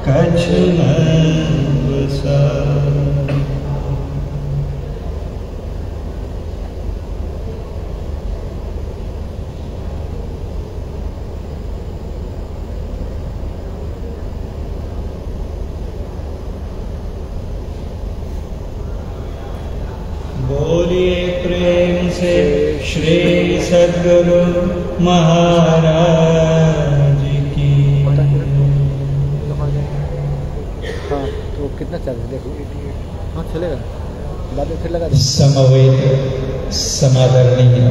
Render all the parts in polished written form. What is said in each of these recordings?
कछ न बसा। बोलिए प्रेम से श्री सद्गुरु महाराज की। हाँ तो कितना चल रहा है देखो। हाँ चलेगा बाद में फिर लगा दें। समवेत समादरणीय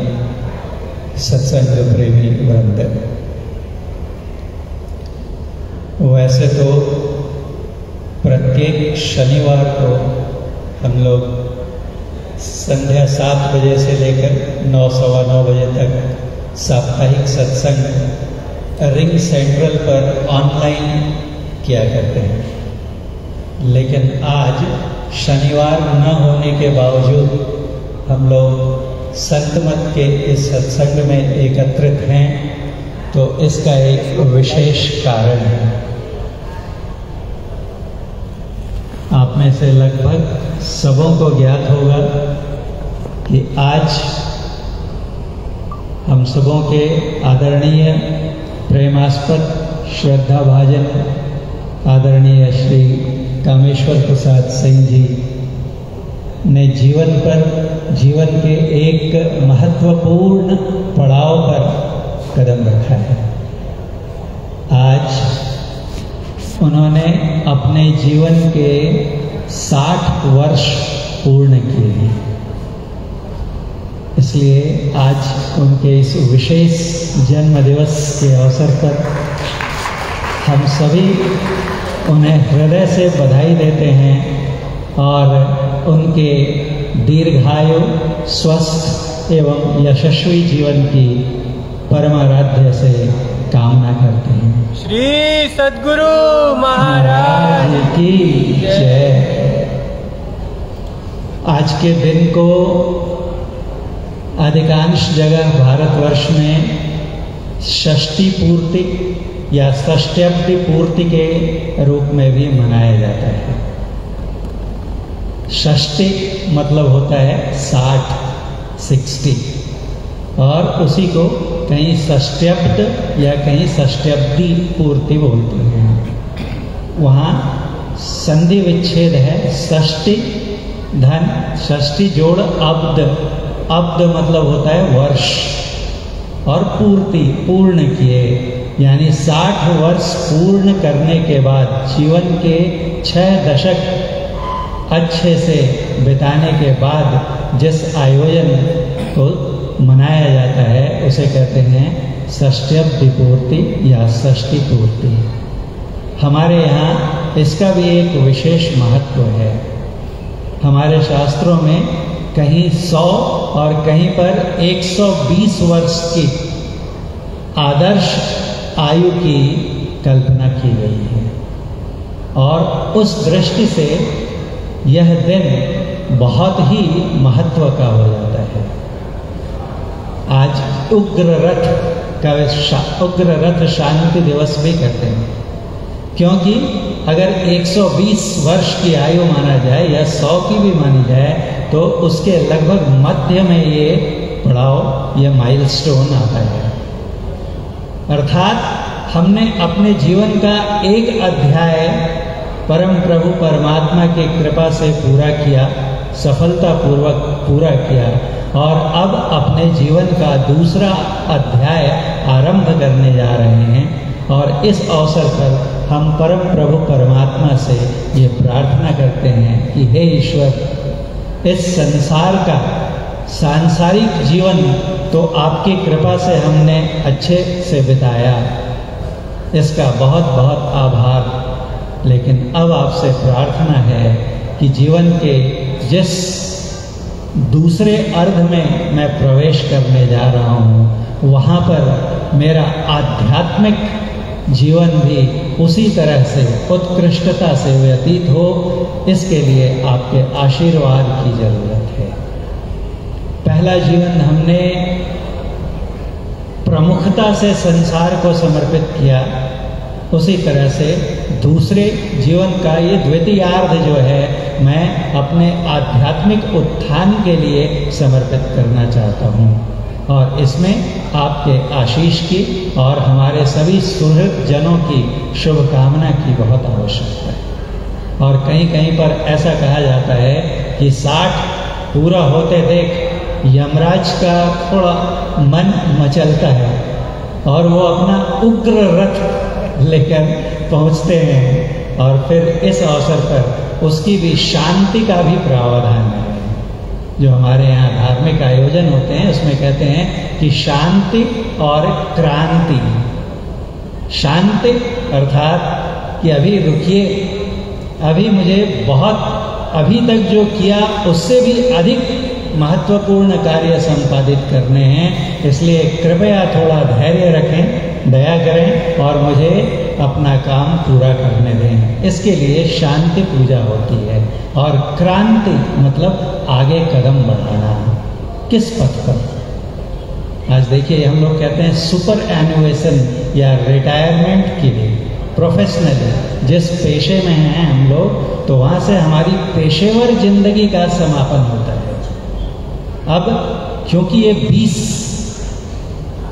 सत्संग प्रेमी वृंद, वैसे तो प्रत्येक शनिवार को हम लोग संध्या 7 बजे से लेकर 9, सवा 9 बजे तक साप्ताहिक सत्संग रिंग सेंट्रल पर ऑनलाइन किया करते हैं। लेकिन आज शनिवार न होने के बावजूद हम लोग संत मत के इस सत्संग में एकत्रित हैं, तो इसका एक विशेष कारण है। आप में से लगभग सबों को ज्ञात होगा कि आज हम सबों के आदरणीय प्रेमास्पद श्रद्धाभाजन आदरणीय श्री कामेश्वर प्रसाद सिंह जी ने जीवन के एक महत्वपूर्ण पड़ाव पर कदम रखा है। आज उन्होंने अपने जीवन के 60 वर्ष पूर्ण किए हैं। इसलिए आज उनके इस विशेष जन्म दिवस के अवसर पर हम सभी उन्हें हृदय से बधाई देते हैं और उनके दीर्घायु, स्वस्थ एवं यशस्वी जीवन की परमाराध्य से कामना करते हैं। श्री सद्गुरु महाराज की जय। आज के दिन को अधिकांश जगह भारतवर्ष में षष्ठी पूर्ति या षष्ट्यब्दी पूर्ति के रूप में भी मनाया जाता है। षष्ठी मतलब होता है 60 और उसी को कहीं षष्ट्यब्द या कहीं षष्ट्यब्दी पूर्ति बोलते हैं। वहाँ संधि विच्छेद है, षष्ठी धन षष्ठी जोड़ अब्द। अब्द मतलब होता है वर्ष और पूर्ति पूर्ण किए, यानी 60 वर्ष पूर्ण करने के बाद जीवन के 6 दशक अच्छे से बिताने के बाद जिस आयोजन को मनाया जाता है उसे कहते हैं षष्ट्यब्दी पूर्ति या षष्ठी पूर्ति। हमारे यहाँ इसका भी एक विशेष महत्व है। हमारे शास्त्रों में कहीं 100 और कहीं पर 120 वर्ष की आदर्श आयु की कल्पना की गई है और उस दृष्टि से यह दिन बहुत ही महत्व का हो जाता है। आज उग्र रथ शांति दिवस भी करते हैं, क्योंकि अगर 120 वर्ष की आयु माना जाए या 100 की भी मानी जाए तो उसके लगभग मध्य में ये पड़ाव, ये माइलस्टोन आता है। अर्थात हमने अपने जीवन का एक अध्याय परम प्रभु परमात्मा की कृपा से पूरा किया, सफलतापूर्वक पूरा किया और अब अपने जीवन का दूसरा अध्याय आरंभ करने जा रहे हैं। और इस अवसर पर हम परम प्रभु परमात्मा से ये प्रार्थना करते हैं कि हे ईश्वर, इस संसार का सांसारिक जीवन तो आपकी कृपा से हमने अच्छे से बिताया, इसका बहुत बहुत आभार। लेकिन अब आपसे प्रार्थना है कि जीवन के जिस दूसरे अर्ध में मैं प्रवेश करने जा रहा हूँ, वहाँ पर मेरा आध्यात्मिक जीवन भी उसी तरह से उत्कृष्टता से व्यतीत हो, इसके लिए आपके आशीर्वाद की जरूरत है। पहला जीवन हमने प्रमुखता से संसार को समर्पित किया, उसी तरह से दूसरे जीवन का ये द्वितीयार्ध जो है मैं अपने आध्यात्मिक उत्थान के लिए समर्पित करना चाहता हूँ। और इसमें आपके आशीष की और हमारे सभी सुहृद जनों की शुभकामना की बहुत आवश्यकता है। और कहीं कहीं पर ऐसा कहा जाता है कि 60 पूरा होते देख यमराज का थोड़ा मन मचलता है और वो अपना उग्र रथ लेकर पहुंचते हैं और फिर इस अवसर पर उसकी भी शांति का भी प्रावधान है। जो हमारे यहाँ धार्मिक आयोजन होते हैं उसमें कहते हैं कि शांति और क्रांति। शांति अर्थात कि अभी रुकिए, अभी मुझे बहुत अभी तक जो किया उससे भी अधिक महत्वपूर्ण कार्य संपादित करने हैं, इसलिए कृपया थोड़ा धैर्य रखें, दया करें और मुझे अपना काम पूरा करने दें। इसके लिए शांति पूजा होती है। और क्रांति मतलब आगे कदम बढ़ाना। किस पथ पर? आज देखिए हम लोग कहते हैं सुपर एनुएशन या रिटायरमेंट के लिए प्रोफेशनली जिस पेशे में हैं हम लोग, तो वहाँ से हमारी पेशेवर जिंदगी का समापन होता है। अब क्योंकि ये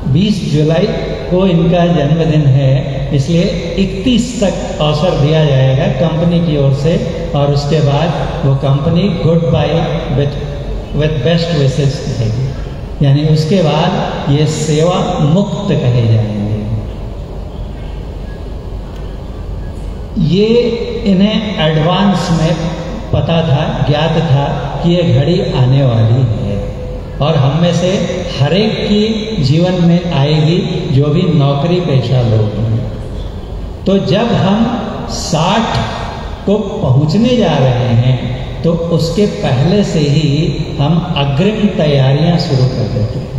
20 जुलाई को इनका जन्मदिन है, इसलिए 31 तक अवसर दिया जाएगा कंपनी की ओर से, और उसके बाद वो company good bye with best wishes कहेगी, यानी उसके बाद ये सेवा मुक्त कहे जाएंगे। ये इन्हें एडवांस में पता था, ज्ञात था कि ये घड़ी आने वाली है और हम में से हर एक की जीवन में आएगी, जो भी नौकरी पेशा लोग हैं। तो जब हम 60 को पहुंचने जा रहे हैं तो उसके पहले से ही हम अग्रिम तैयारियां शुरू कर देते हैं।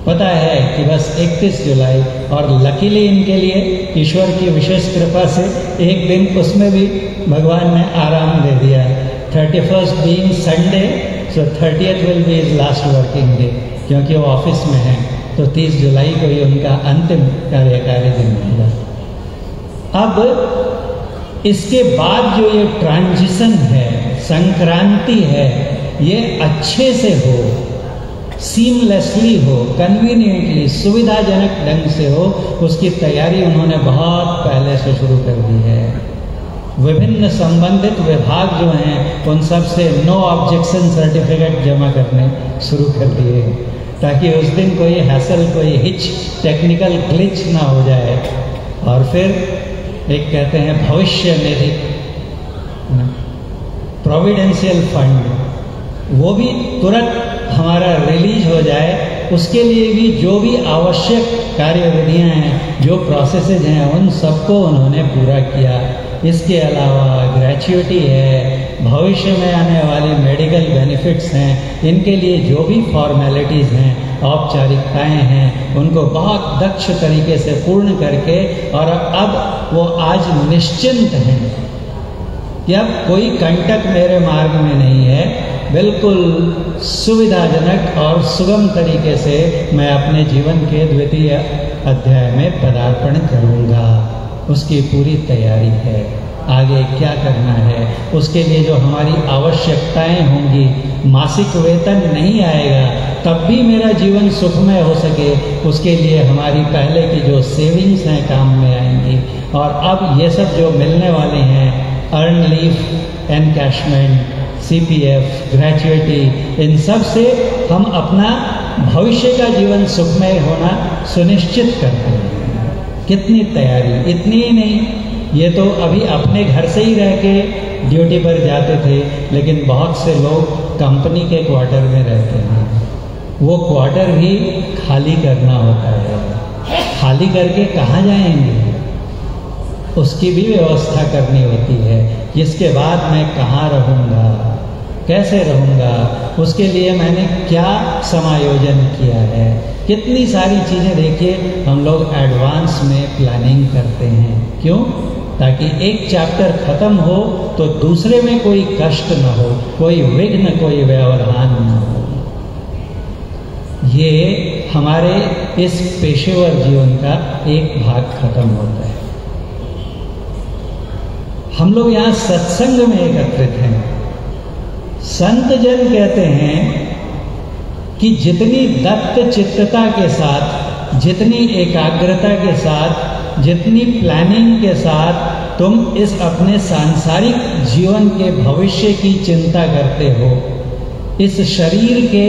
पता है कि बस 31 जुलाई, और लकीली इनके लिए ईश्वर की विशेष कृपा से एक दिन उसमें भी भगवान ने आराम दे दिया। 31st being Sunday, so 30th will be his last working day, क्योंकि वो ऑफिस में हैं, तो 30 जुलाई को ही उनका अंतिम कार्यकारी दिन होगा। अब इसके बाद जो ये ट्रांजिशन है, संक्रांति है, ये अच्छे से हो, सीमलेसली हो, कन्वीनियंटली, सुविधाजनक ढंग से हो, उसकी तैयारी उन्होंने बहुत पहले से शुरू कर दी है। विभिन्न संबंधित विभाग जो हैं उन सब से नो ऑब्जेक्शन सर्टिफिकेट जमा करने शुरू कर दिए, ताकि उस दिन कोई हैसल, कोई हिच, टेक्निकल ग्लिच ना हो जाए। और फिर एक कहते हैं भविष्य निधि, प्रोविडेंशियल फंड, वो भी तुरंत हमारा रिलीज हो जाए। उसके लिए भी जो भी आवश्यक कार्यविधियां हैं, जो प्रोसेसेज हैं, उन सबको उन्होंने पूरा किया। इसके अलावा ग्रेच्युटी है, भविष्य में आने वाली मेडिकल बेनिफिट्स हैं, इनके लिए जो भी फॉर्मेलिटीज़ हैं, औपचारिकताएं हैं, उनको बहुत दक्ष तरीके से पूर्ण करके, और अब वो आज निश्चिंत हैं कि अब कोई कंटक मेरे मार्ग में नहीं है। बिल्कुल सुविधाजनक और सुगम तरीके से मैं अपने जीवन के द्वितीय अध्याय में पदार्पण करूँगा। उसकी पूरी तैयारी है। आगे क्या करना है, उसके लिए जो हमारी आवश्यकताएं होंगी, मासिक वेतन नहीं आएगा तब भी मेरा जीवन सुखमय हो सके, उसके लिए हमारी पहले की जो सेविंग्स हैं काम में आएंगी। और अब ये सब जो मिलने वाले हैं, earn leave, encashment, CPF, gratuity, इन सब से हम अपना भविष्य का जीवन सुखमय होना सुनिश्चित करते हैं। कितनी तैयारी, इतनी ही नहीं, ये तो अभी अपने घर से ही रह के ड्यूटी पर जाते थे, लेकिन बहुत से लोग कंपनी के क्वार्टर में रहते हैं। वो क्वार्टर भी खाली करना होता है। खाली करके कहाँ जाएंगे, उसकी भी व्यवस्था करनी होती है। जिसके बाद मैं कहाँ रहूँगा, कैसे रहूँगा, उसके लिए मैंने क्या समायोजन किया है। कितनी सारी चीज़ें देखिए हम लोग एडवांस में प्लानिंग करते हैं। क्यों? ताकि एक चैप्टर खत्म हो तो दूसरे में कोई कष्ट न हो, कोई विघ्न, कोई व्यवधान न हो। ये हमारे इस पेशेवर जीवन का एक भाग खत्म होता है। हम लोग यहाँ सत्संग में एकत्रित हैं। संत जन कहते हैं कि जितनी दत्त चित्तता के साथ, जितनी एकाग्रता के साथ, जितनी प्लानिंग के साथ तुम इस अपने सांसारिक जीवन के भविष्य की चिंता करते हो, इस शरीर के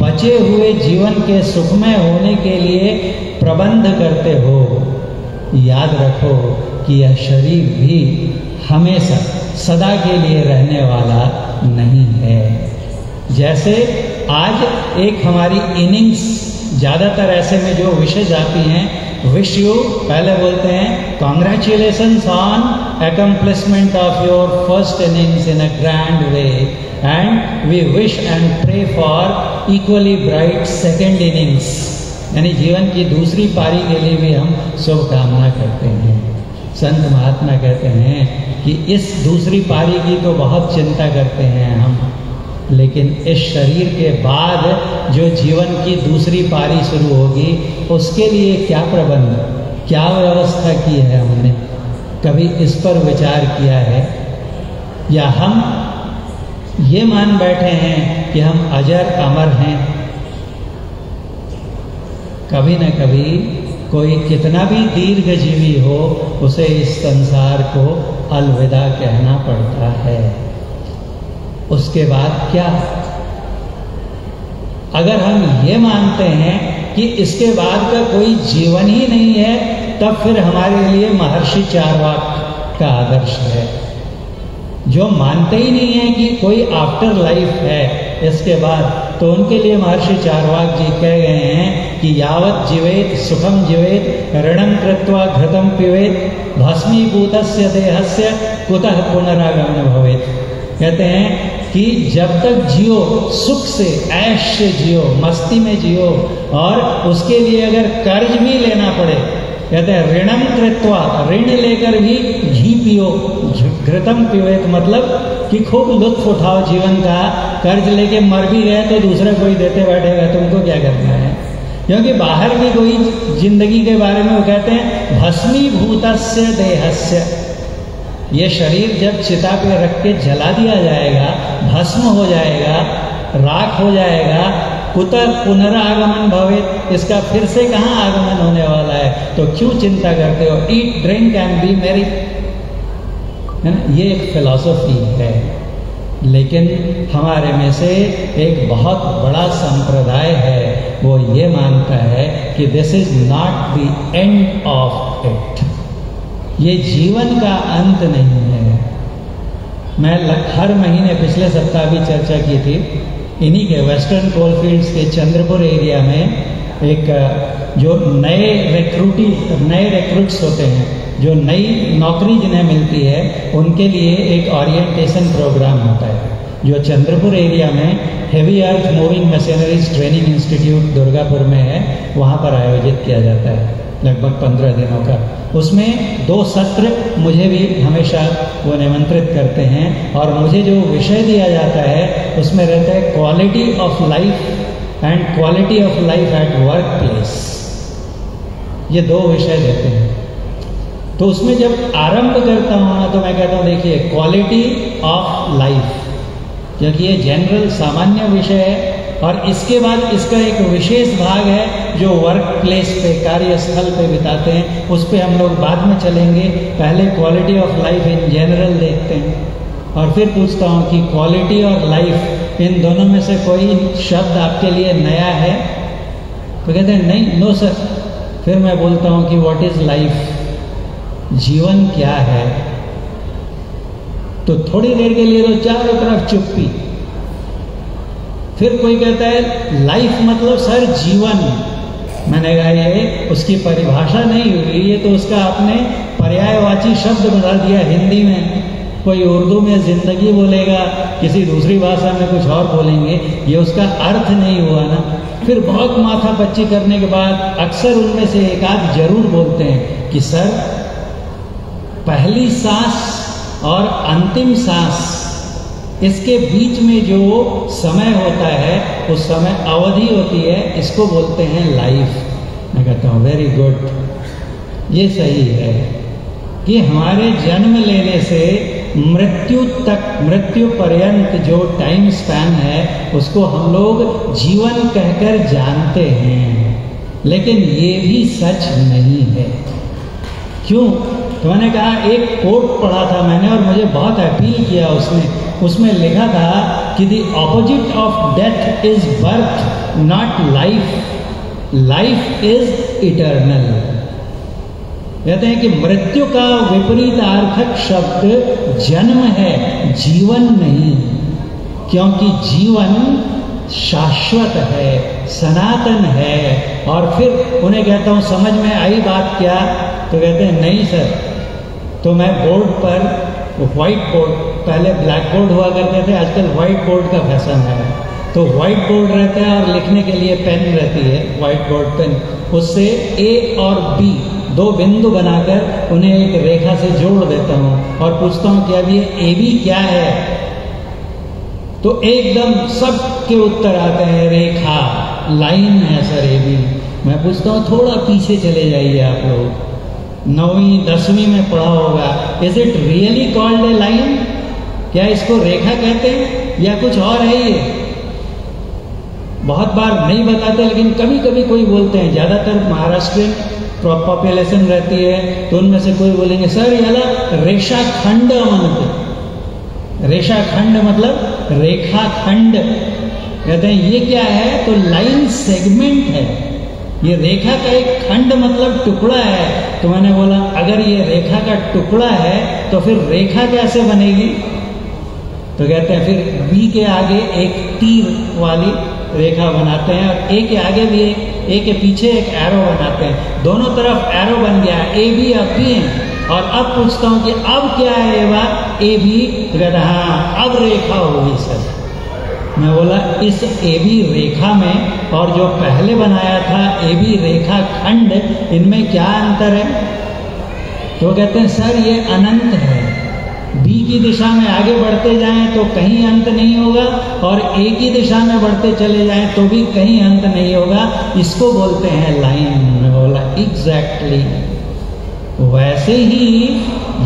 बचे हुए जीवन के सुखमय होने के लिए प्रबंध करते हो, याद रखो कि यह शरीर भी हमेशा सदा के लिए रहने वाला नहीं है। जैसे आज एक हमारी इनिंग्स, ज़्यादातर ऐसे में जो विशेष आती हैं, विश यू, पहले बोलते हैं congratulations on accomplishment of your first innings in a grand way and we wish and pray for equally bright second innings, यानी जीवन की दूसरी पारी के लिए भी हम शुभकामना करते हैं। संत महात्मा कहते हैं कि इस दूसरी पारी की तो बहुत चिंता करते हैं हम, लेकिन इस शरीर के बाद जो जीवन की दूसरी पारी शुरू होगी, उसके लिए क्या प्रबंध, क्या व्यवस्था की है हमने, कभी इस पर विचार किया है? या हम ये मान बैठे हैं कि हम अजर अमर हैं? कभी न कभी कोई कितना भी दीर्घजीवी हो, उसे इस संसार को अलविदा कहना पड़ता है। उसके बाद क्या? अगर हम ये मानते हैं कि इसके बाद का कोई जीवन ही नहीं है, तब फिर हमारे लिए महर्षि चारवाक का आदर्श है। जो मानते ही नहीं है कि कोई आफ्टर लाइफ है इसके बाद, तो उनके लिए महर्षि चारवाक जी कह गए हैं कि यावत जीवेत सुखम जीवेत ऋणम कृत्वा घृतम पिबेत भस्मीभूतस्य देहस्य कुतः पुनरागमन भवेत। कहते हैं कि जब तक जियो, सुख से, ऐश से जियो, मस्ती में जियो, और उसके लिए अगर कर्ज भी लेना पड़े, कहते हैं ऋणम कृत्वा, ऋण लेकर भी घी पियो, घृतम पिबेत, मतलब कि खूब लुत्फ उठाओ जीवन का। कर्ज लेके मर भी गए तो दूसरा कोई देते बैठेगा, तुमको क्या करना है? क्योंकि बाहर की कोई जिंदगी के बारे में वो कहते हैं भस्मीभूतस्य देहस्य, ये शरीर जब चिता पे रख के जला दिया जाएगा, भस्म हो जाएगा, राख हो जाएगा, कुतः पुनरागमन भवेत, इसका फिर से कहाँ आगमन होने वाला है? तो क्यों चिंता करते हो? Eat drink and B Mary, है ना? ये एक फिलॉसफी है। लेकिन हमारे में से एक बहुत बड़ा संप्रदाय है, वो ये मानता है कि this is not the end of it, ये जीवन का अंत नहीं है। मैं हर महीने पिछले सप्ताह भी चर्चा की थी, इन्हीं के वेस्टर्न कोलफील्ड्स के चंद्रपुर एरिया में एक जो नए रिक्रूट्स होते हैं, जो नई नौकरी जिन्हें मिलती है, उनके लिए एक ओरिएंटेशन प्रोग्राम होता है, जो चंद्रपुर एरिया में heavy earth moving machineries training institute Durgapur में है, वहाँ पर आयोजित किया जाता है, लगभग 15 दिनों का। उसमें 2 सत्र मुझे भी हमेशा वो निमंत्रित करते हैं, और मुझे जो विषय दिया जाता है उसमें रहता है quality of life and quality of life at work place. ये 2 विषय देते हैं। तो उसमें जब आरंभ करता हूँ ना, तो मैं कहता हूँ देखिए क्वालिटी ऑफ लाइफ, क्योंकि ये जनरल सामान्य विषय है, और इसके बाद इसका एक विशेष भाग है जो वर्क प्लेस पे, कार्यस्थल पे बिताते हैं, उस पे हम लोग बाद में चलेंगे। पहले quality of life in general देखते हैं, और फिर पूछता हूँ कि क्वालिटी और लाइफ, इन दोनों में से कोई शब्द आपके लिए नया है? तो कहते हैं नहीं, नो सर। फिर मैं बोलता हूँ कि व्हाट इज लाइफ, जीवन क्या है? तो थोड़ी देर के लिए तो चारों तरफ चुप्पी। फिर कोई कहता है लाइफ मतलब सर जीवन। मैंने कहा ये उसकी परिभाषा नहीं हुई, ये तो उसका आपने पर्यायवाची शब्द बता दिया हिंदी में। कोई उर्दू में जिंदगी बोलेगा, किसी दूसरी भाषा में कुछ और बोलेंगे, ये उसका अर्थ नहीं हुआ ना। फिर बहुत माथा पच्ची करने के बाद अक्सर उनमें से एक आध जरूर बोलते हैं कि सर पहली सांस और अंतिम सांस, इसके बीच में जो समय होता है, उस समय अवधि होती है, इसको बोलते हैं लाइफ। मैं कहता हूँ वेरी गुड, ये सही है। कि हमारे जन्म लेने से मृत्यु तक, मृत्यु पर्यंत जो टाइम स्पैन है उसको हम लोग जीवन कहकर जानते हैं, लेकिन ये भी सच नहीं है। क्यों? तो मैंने कहा, एक कोट पढ़ा था मैंने और मुझे बहुत अपील किया उसमें लिखा था कि the opposite of death is birth not life, life is eternal. कहते हैं कि मृत्यु का विपरीतार्थक शब्द जन्म है, जीवन नहीं, क्योंकि जीवन शाश्वत है, सनातन है। और फिर उन्हें कहता हूँ समझ में आई बात क्या? तो कहते हैं नहीं सर, तो मैं बोर्ड पर व्हाइट बोर्ड, पहले ब्लैक बोर्ड हुआ करते थे, आजकल व्हाइट बोर्ड का फैशन है, तो व्हाइट बोर्ड रहता है और लिखने के लिए पेन रहती है, व्हाइट बोर्ड पेन, उससे ए और बी दो बिंदु बनाकर उन्हें एक रेखा से जोड़ देता हूँ और पूछता हूँ कि अब ये ए बी क्या है? तो एकदम सबके उत्तर आते हैं रेखा, लाइन है सर ए बी। मैं पूछता हूँ थोड़ा पीछे चले जाइए आप लोग, 9वीं 10वीं में पढ़ा होगा, is it really called a line? क्या इसको रेखा कहते हैं या कुछ और है ये? बहुत बार नहीं बताते, लेकिन कभी कभी कोई बोलते हैं। ज़्यादातर महाराष्ट्रियन पॉपुलेशन रहती है तो उनमें से कोई बोलेंगे सर याला रेखाखंड मनते। रेखाखंड मतलब रेखाखंड। कहते हैं ये क्या है? तो लाइन सेगमेंट है, ये रेखा का एक खंड मतलब टुकड़ा है। तो मैंने बोला अगर ये रेखा का टुकड़ा है तो फिर रेखा कैसे बनेगी? तो कहते हैं फिर बी के आगे एक तीर वाली रेखा बनाते हैं और ए के आगे भी ए के पीछे एक एरो बनाते हैं, दोनों तरफ एरो बन गया, ए बी अब बी है। और अब पूछता हूं कि अब क्या है ए बी? तो कहता हाँ अब रेखा होगी सर। मैं बोला इस ए बी रेखा में और जो पहले बनाया था ए बी रेखा खंड, इनमें क्या अंतर है? तो कहते हैं सर ये अनंत है, बी की दिशा में आगे बढ़ते जाएं तो कहीं अंत नहीं होगा और ए की दिशा में बढ़ते चले जाएं तो भी कहीं अंत नहीं होगा, इसको बोलते हैं लाइन। मैं बोला एग्जैक्टली वैसे ही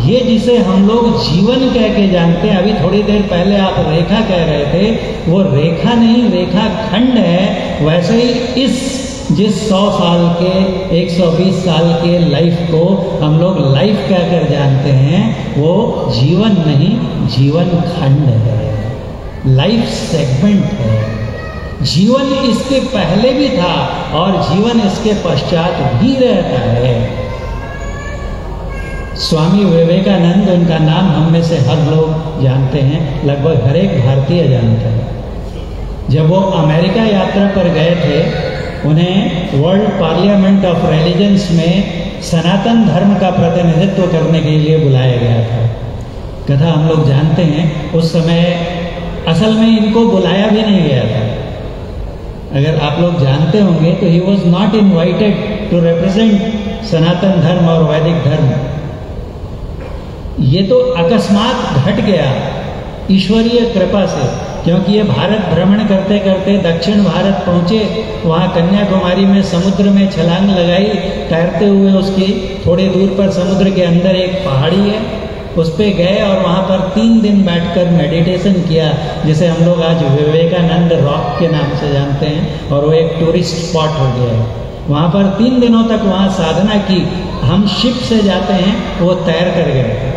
ये जिसे हम लोग जीवन कह के जानते हैं, अभी थोड़ी देर पहले आप रेखा कह रहे थे, वो रेखा नहीं रेखा खंड है। वैसे ही जिस 100 साल के 120 साल के लाइफ को हम लोग लाइफ कहकर जानते हैं, वो जीवन नहीं जीवन खंड है, लाइफ सेगमेंट है। जीवन इसके पहले भी था और जीवन इसके पश्चात भी रहता है। स्वामी विवेकानंद, उनका नाम हम में से हर लोग जानते हैं, लगभग हर एक भारतीय जानता है। जब वो अमेरिका यात्रा पर गए थे, उन्हें वर्ल्ड पार्लियामेंट ऑफ रिलीजन्स में सनातन धर्म का प्रतिनिधित्व करने के लिए बुलाया गया था। कथा हम लोग जानते हैं, उस समय असल में इनको बुलाया भी नहीं गया था। अगर आप लोग जानते होंगे तो he was not invited to represent Sanatan Dharma और वैदिक धर्म। ये तो अकस्मात घट गया ईश्वरीय कृपा से, क्योंकि ये भारत भ्रमण करते करते दक्षिण भारत पहुँचे, वहाँ कन्याकुमारी में समुद्र में छलांग लगाई, तैरते हुए उसकी थोड़ी दूर पर समुद्र के अंदर एक पहाड़ी है, उस पर गए और वहाँ पर 3 दिन बैठकर मेडिटेशन किया, जिसे हम लोग आज विवेकानंद रॉक के नाम से जानते हैं, और वो एक टूरिस्ट स्पॉट हो गया है। वहाँ पर 3 दिनों तक वहाँ साधना की। हम शिप से जाते हैं, वो तैर कर गए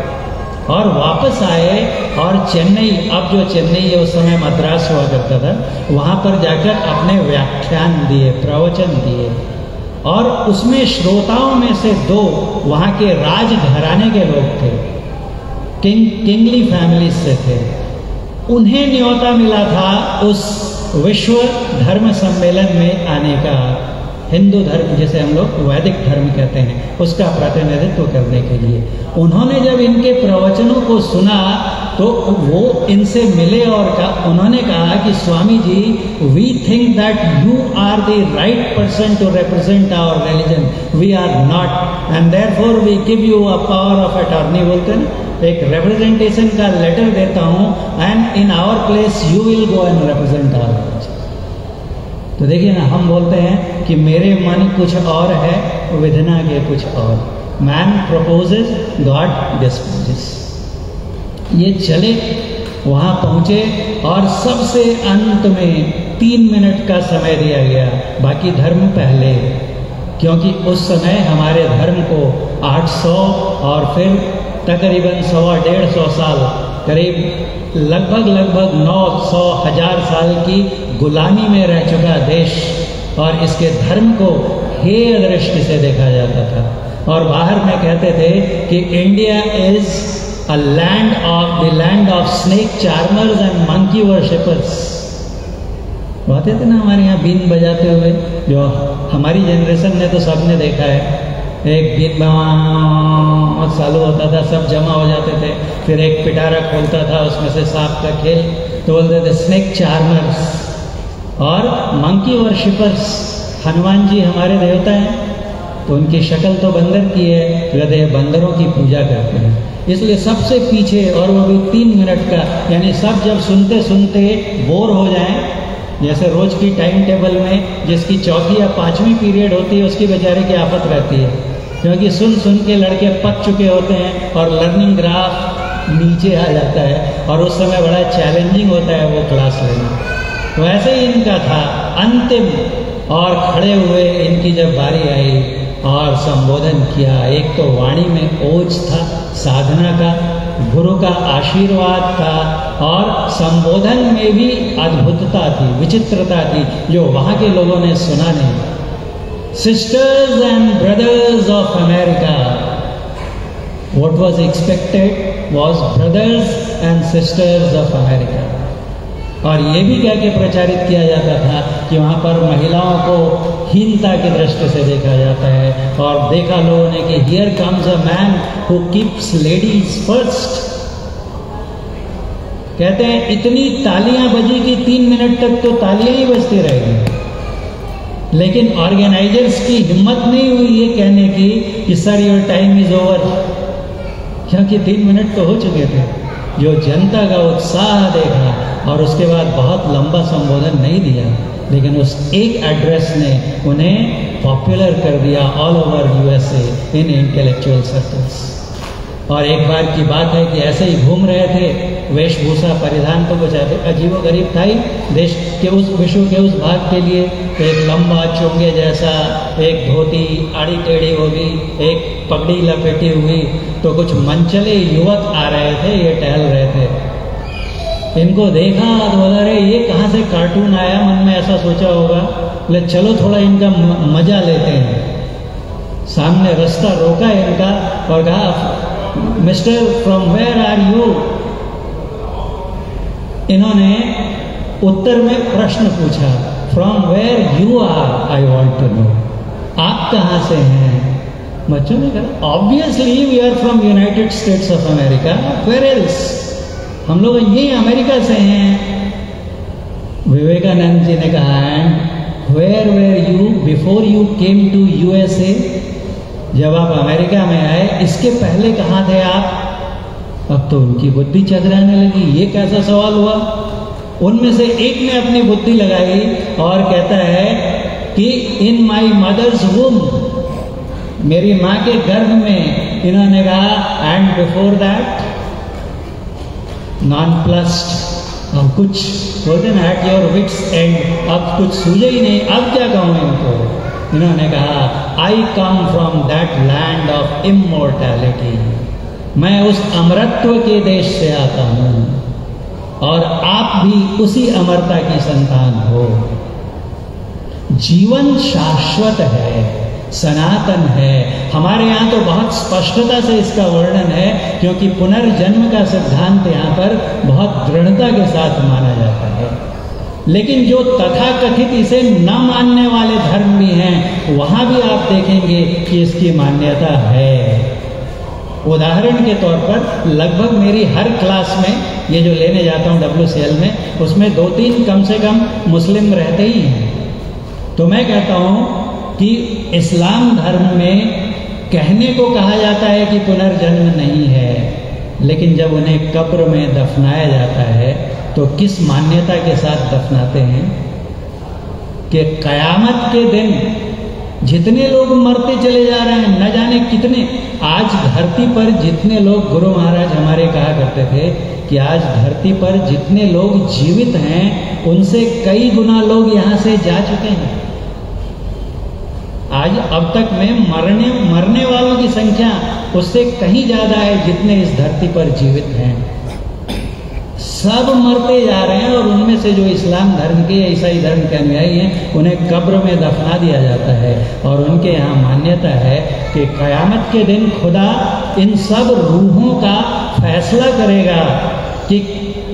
और वापस आए और चेन्नई, अब जो चेन्नई है उस समय मद्रास हुआ करता था, वहाँ पर जाकर अपने व्याख्यान दिए, प्रवचन दिए। और उसमें श्रोताओं में से 2 वहाँ के राजघराने के लोग थे, किंगली फैमिली से थे। उन्हें न्योता मिला था उस विश्व धर्म सम्मेलन में आने का, हिंदू धर्म जिसे हम लोग वैदिक धर्म कहते हैं, उसका प्रतिनिधित्व करने के लिए। उन्होंने जब इनके प्रवचनों को सुना तो वो इनसे मिले और उन्होंने कहा कि Swami ji, we think that you are the right person to represent our religion, we are not, and therefore we give you a power of attorney. बोलते हैं एक रिप्रेजेंटेशन का लेटर देता हूँ, and in our place you will go and represent our. तो देखिए ना, हम बोलते हैं कि मेरे मन कुछ और है, विधना के कुछ और। Man proposes, God disposes। ये चले, वहाँ पहुँचे और सबसे अंत में 3 मिनट का समय दिया गया, बाकी धर्म पहले, क्योंकि उस समय हमारे धर्म को 800 और फिर तकरीबन 100-150 साल, करीब लगभग 900 1000 साल की गुलामी में रह चुका देश, और इसके धर्म को हेय दृष्टि से देखा जाता था। और बाहर में कहते थे कि India is a land of snake charmers and monkey worshippers. आते थे ना हमारे यहाँ बीन बजाते हुए, जो हमारी जनरेशन ने तो सबने देखा है, एक बीन चालू होता था, सब जमा हो जाते थे, फिर एक पिटारा खोलता था, उसमें से सांप का खेल, तो बोलते थे स्नेक चार्मर्स। और मंकी वर्शिपर्स, हनुमान जी हमारे देवता हैं, तो उनकी शक्ल तो बंदर की है, कहते बंदरों की पूजा करते हैं, इसलिए सबसे पीछे, और वो भी 3 मिनट का, यानी सब जब सुनते सुनते बोर हो जाएं, जैसे रोज की टाइम टेबल में जिसकी चौथी या 5वीं पीरियड होती है उसकी बेचारे की आफत रहती है, क्योंकि सुन सुन के लड़के पक चुके होते हैं और लर्निंग ग्राफ नीचे आ जाता है, और उस समय बड़ा चैलेंजिंग होता है वो क्लास लेना। तो ऐसे ही इनका था अंतिम, और खड़े हुए इनकी जब बारी आई और संबोधन किया, एक तो वाणी में ओज था, साधना का, गुरु का आशीर्वाद था, और संबोधन में भी अद्भुतता थी, विचित्रता थी, जो वहाँ के लोगों ने सुना नहीं। Sisters and brothers of America, what was expected was brothers and sisters of America. और ये भी कह के प्रचारित किया जाता था कि वहाँ पर महिलाओं को हीनता की दृष्टि से देखा जाता है, और देखा लोगों ने कि here comes a man who keeps ladies first. कहते हैं इतनी तालियां बजी कि 3 मिनट तक तो तालियां ही बजती रहेगी, लेकिन ऑर्गेनाइजर्स की हिम्मत नहीं हुई ये कहने की कि sir your time is over, क्योंकि 3 मिनट तो हो चुके थे। जो जनता का उत्साह देखा, और उसके बाद बहुत लंबा संबोधन नहीं दिया, लेकिन उस एक एड्रेस ने उन्हें पॉपुलर कर दिया ऑल ओवर यूएसए इन इंटेलेक्चुअल सर्कल्स। और एक बार की बात है कि ऐसे ही घूम रहे थे, वेशभूषा परिधान तो कुछ अजीबो गरीब था ही देश के उस विश्व के उस भाग के लिए, एक लंबा चोंगे जैसा, एक धोती आड़ी टेढ़ी होगी, एक पगड़ी लपेटी हुई, तो कुछ मनचले युवक आ रहे थे, ये टहल रहे थे। इनको देखा तो बोला रे ये कहाँ से कार्टून आया, मन में ऐसा सोचा होगा, ले चलो थोड़ा इनका मजा लेते हैं। सामने रास्ता रोका इनका और कहा mister from where are you. इन्होंने उत्तर में प्रश्न पूछा, from where you are I want to know, आप कहाँ से हैं। बच्चों ने कहा obviously we are from United States of America, where else, हम लोग यही अमेरिका से हैं। विवेकानंद जी ने कहा and where were you before you came to USA, जब आप अमेरिका में आए इसके पहले कहाँ थे आप। अब तो उनकी बुद्धि चकराने लगी, ये कैसा सवाल हुआ। उनमें से एक ने अपनी बुद्धि लगाई और कहता है कि इन माई मदर्स वूम, मेरी माँ के गर्भ में। इन्होंने कहा and before that non plussed. अब कुछ बोलते ना एट योर विट्स एंड, अब कुछ सूझे ही नहीं, अब क्या कहूँ इनको। इन्होंने कहा I come from that land of immortality, मैं उस अमरत्व के देश से आता हूँ और आप भी उसी अमरता की संतान हो। जीवन शाश्वत है, सनातन है। हमारे यहाँ तो बहुत स्पष्टता से इसका वर्णन है, क्योंकि पुनर्जन्म का सिद्धांत यहाँ पर बहुत दृढ़ता के साथ माना जाता है। लेकिन जो तथाकथित इसे न मानने वाले धर्म भी हैं, वहाँ भी आप देखेंगे कि इसकी मान्यता है। उदाहरण के तौर पर लगभग मेरी हर क्लास में ये जो लेने जाता हूँ WCL में, उसमें 2-3 कम से कम मुस्लिम रहते ही हैं। तो मैं कहता हूँ कि इस्लाम धर्म में कहने को कहा जाता है कि पुनर्जन्म नहीं है, लेकिन जब उन्हें कब्र में दफनाया जाता है तो किस मान्यता के साथ दफनाते हैं कि कयामत के दिन जितने लोग मरते चले जा रहे हैं, न जाने कितने। आज धरती पर जितने लोग, गुरु महाराज हमारे कहा करते थे कि आज धरती पर जितने लोग जीवित हैं उनसे कई गुना लोग यहाँ से जा चुके हैं। आज अब तक में मरने वालों की संख्या उससे कहीं ज्यादा है जितने इस धरती पर जीवित हैं। सब मरते जा रहे हैं और उनमें से जो इस्लाम धर्म के, ईसाई धर्म के अनुयायी हैं, उन्हें कब्र में दफना दिया जाता है। और उनके यहाँ मान्यता है कि क़यामत के दिन खुदा इन सब रूहों का फैसला करेगा कि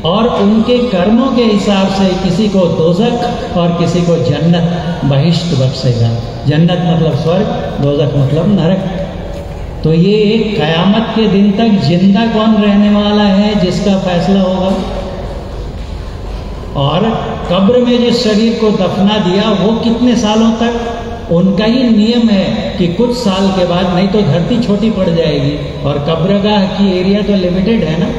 और उनके कर्मों के हिसाब से किसी को दोज़ख और किसी को जन्नत बहिश्त बख्शेगा। जन्नत मतलब स्वर्ग, दोज़ख मतलब नरक। तो ये क़यामत के दिन तक जिंदा कौन रहने वाला है जिसका फैसला होगा। और कब्र में जिस शरीर को दफना दिया वो कितने सालों तक, उनका ही नियम है कि कुछ साल के बाद, नहीं तो धरती छोटी पड़ जाएगी और कब्रगाह की एरिया तो लिमिटेड है ना,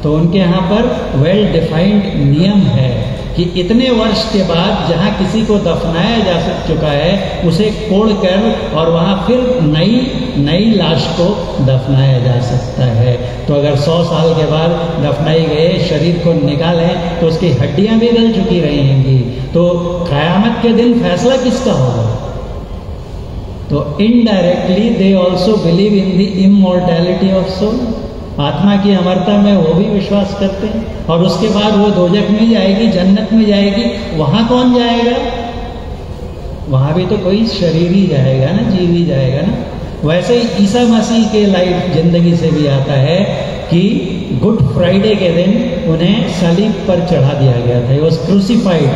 तो उनके यहाँ पर वेल डिफाइंड नियम है कि इतने वर्ष के बाद जहाँ किसी को दफनाया जा चुका है उसे कोड़कर और वहाँ फिर नई लाश को दफनाया जा सकता है। तो अगर 100 साल के बाद दफनाई गए शरीर को निकालें तो उसकी हड्डियाँ भी गल चुकी रहेंगी। तो क़यामत के दिन फैसला किसका होगा। तो indirectly they also believe in the immortality of soul. आत्मा की अमरता में वो भी विश्वास करते हैं। और उसके बाद वो दोजख में जाएगी, जन्नत में जाएगी। वहां कौन जाएगा, वहां भी तो कोई शरीर ही जाएगा ना, जीव ही जाएगा ना। वैसे ही ईसा मसीह के लाइफ जिंदगी से भी आता है कि गुड फ्राइडे के दिन उन्हें सलीब पर चढ़ा दिया गया था, वॉज क्रूसिफाइड।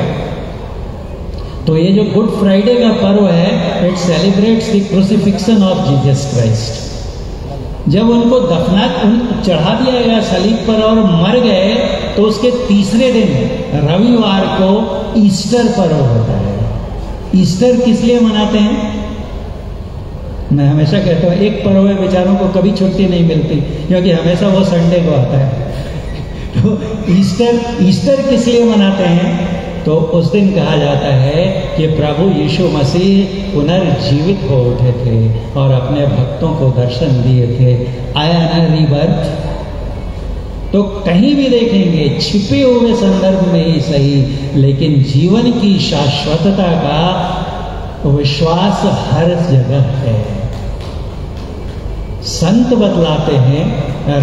तो ये जो गुड फ्राइडे का पर्व है, it celebrates the crucifixion of Jesus Christ. जब उनको चढ़ा दिया गया सलीब पर और मर गए तो उसके तीसरे दिन रविवार को ईस्टर पर्व होता है। ईस्टर किस लिए मनाते हैं, मैं हमेशा कहता हूँ एक पर्व है बेचारों को कभी छुट्टी नहीं मिलती क्योंकि हमेशा वो संडे को आता है। तो ईस्टर किस लिए मनाते हैं, तो उस दिन कहा जाता है कि प्रभु यीशु मसीह पुनर्जीवित हो उठे थे और अपने भक्तों को दर्शन दिए थे। आया ना रीबर्थ। तो कहीं भी देखेंगे छिपे हुए संदर्भ में ही सही, लेकिन जीवन की शाश्वतता का विश्वास हर जगह है। संत बतलाते हैं,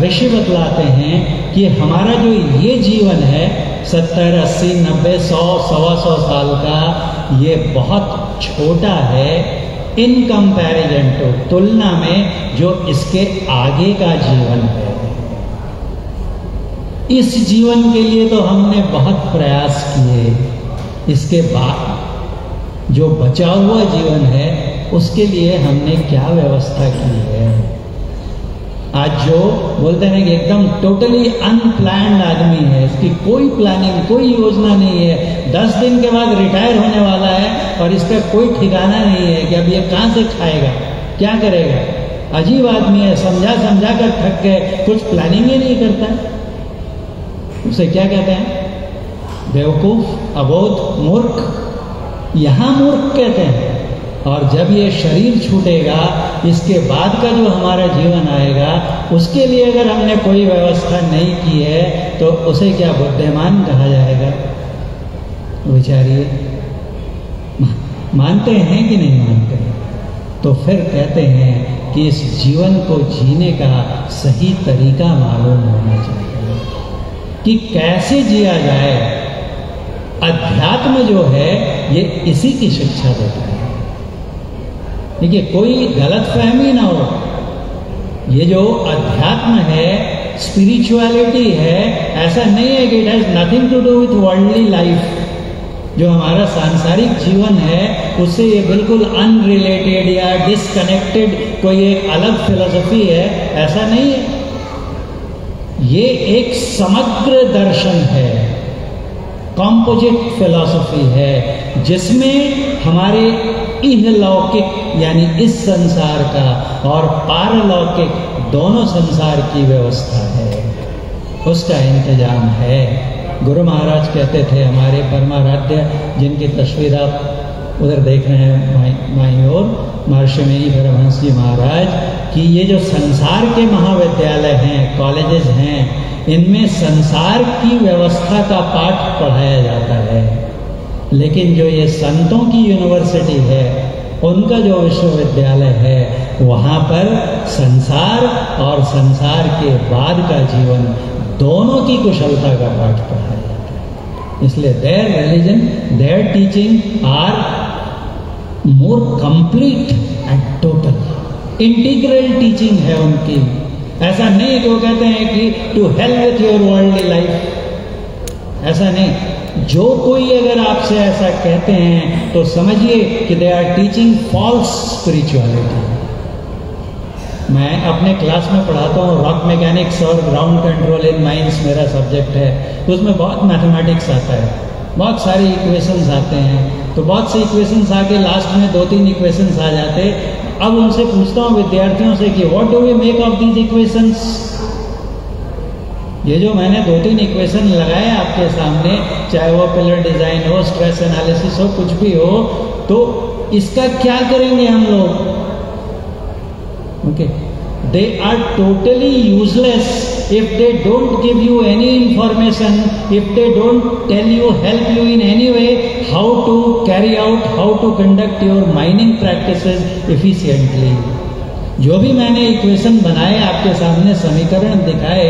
ऋषि बतलाते हैं कि हमारा जो ये जीवन है 70, 80, 90, 100, 125 साल का, ये बहुत छोटा है इन कंपैरिजन टू, तुलना में जो इसके आगे का जीवन है। इस जीवन के लिए तो हमने बहुत प्रयास किए, इसके बाद जो बचा हुआ जीवन है उसके लिए हमने क्या व्यवस्था की है। आज जो बोलते हैं कि एकदम टोटली अनप्लान्ड आदमी है, इसकी कोई प्लानिंग, कोई योजना नहीं है, 10 दिन के बाद रिटायर होने वाला है और इसका कोई ठिकाना नहीं है कि अब ये कहाँ से खाएगा, क्या करेगा। अजीब आदमी है, समझा समझा कर थक गए, कुछ प्लानिंग ही नहीं करता। उसे क्या कहते हैं, बेवकूफ, अबोध, मूर्ख। यहाँ मूर्ख कहते हैं। और जब ये शरीर छूटेगा, इसके बाद का जो हमारा जीवन आएगा, उसके लिए अगर हमने कोई व्यवस्था नहीं की है तो उसे क्या बुद्धिमान कहा जाएगा। विचारिए, मानते हैं कि नहीं मानते। तो फिर कहते हैं कि इस जीवन को जीने का सही तरीका मालूम होना चाहिए कि कैसे जिया जाए। अध्यात्म जो है ये इसी की शिक्षा देता है। देखिए, कोई गलत फहमी ना हो, ये जो अध्यात्म है, स्पिरिचुअलिटी है, ऐसा नहीं है कि it has nothing to do with worldly life. जो हमारा सांसारिक जीवन है उससे ये बिल्कुल अनरिलेटेड या डिसकनेक्टेड कोई एक अलग फिलॉसफी है, ऐसा नहीं है। ये एक समग्र दर्शन है, कॉम्पोजिट फिलॉसफी है, जिसमें हमारे इहलौकिक यानी इस संसार का और पारलौकिक दोनों संसार की व्यवस्था है, उसका इंतजाम है। गुरु महाराज कहते थे, हमारे परमाराध्य जिनकी तस्वीर आप उधर देख रहे हैं माई ओर महर्षि में ही परमहंस जी महाराज कि ये जो संसार के महाविद्यालय हैं, कॉलेजेस हैं, इनमें संसार की व्यवस्था का पाठ पढ़ाया जाता है, लेकिन जो ये संतों की यूनिवर्सिटी है, उनका जो विश्वविद्यालय है, वहाँ पर संसार और संसार के बाद का जीवन दोनों की कुशलता का पाठ पढ़ाया जाता है। इसलिए their religion, their teaching are more complete and total integral teaching है उनकी। ऐसा नहीं कि वो कहते हैं कि to hell with your worldly life, ऐसा नहीं। जो कोई अगर आपसे ऐसा कहते हैं तो समझिए कि they are teaching false spirituality. मैं अपने क्लास में पढ़ाता हूँ रॉक मैकेनिक्स और ग्राउंड कंट्रोल इन माइंस, मेरा सब्जेक्ट है, तो उसमें बहुत मैथमेटिक्स आता है, बहुत सारी इक्वेशंस आते हैं। तो बहुत से इक्वेशंस आके लास्ट में 2-3 इक्वेशंस आ जाते। अब उनसे पूछता हूँ विद्यार्थियों से कि what do we make of these equations. ये जो मैंने 2-3 इक्वेशन लगाए आपके सामने, चाहे वो पिलर डिजाइन हो, स्ट्रेस एनालिसिस हो, कुछ भी हो, तो इसका क्या करेंगे हम लोग? Okay, they are totally useless if they don't give you any information, if they don't tell you, help you in any way how to carry out, how to conduct your mining practices efficiently. जो भी मैंने equation बनाए आपके सामने, समीकरण दिखाए,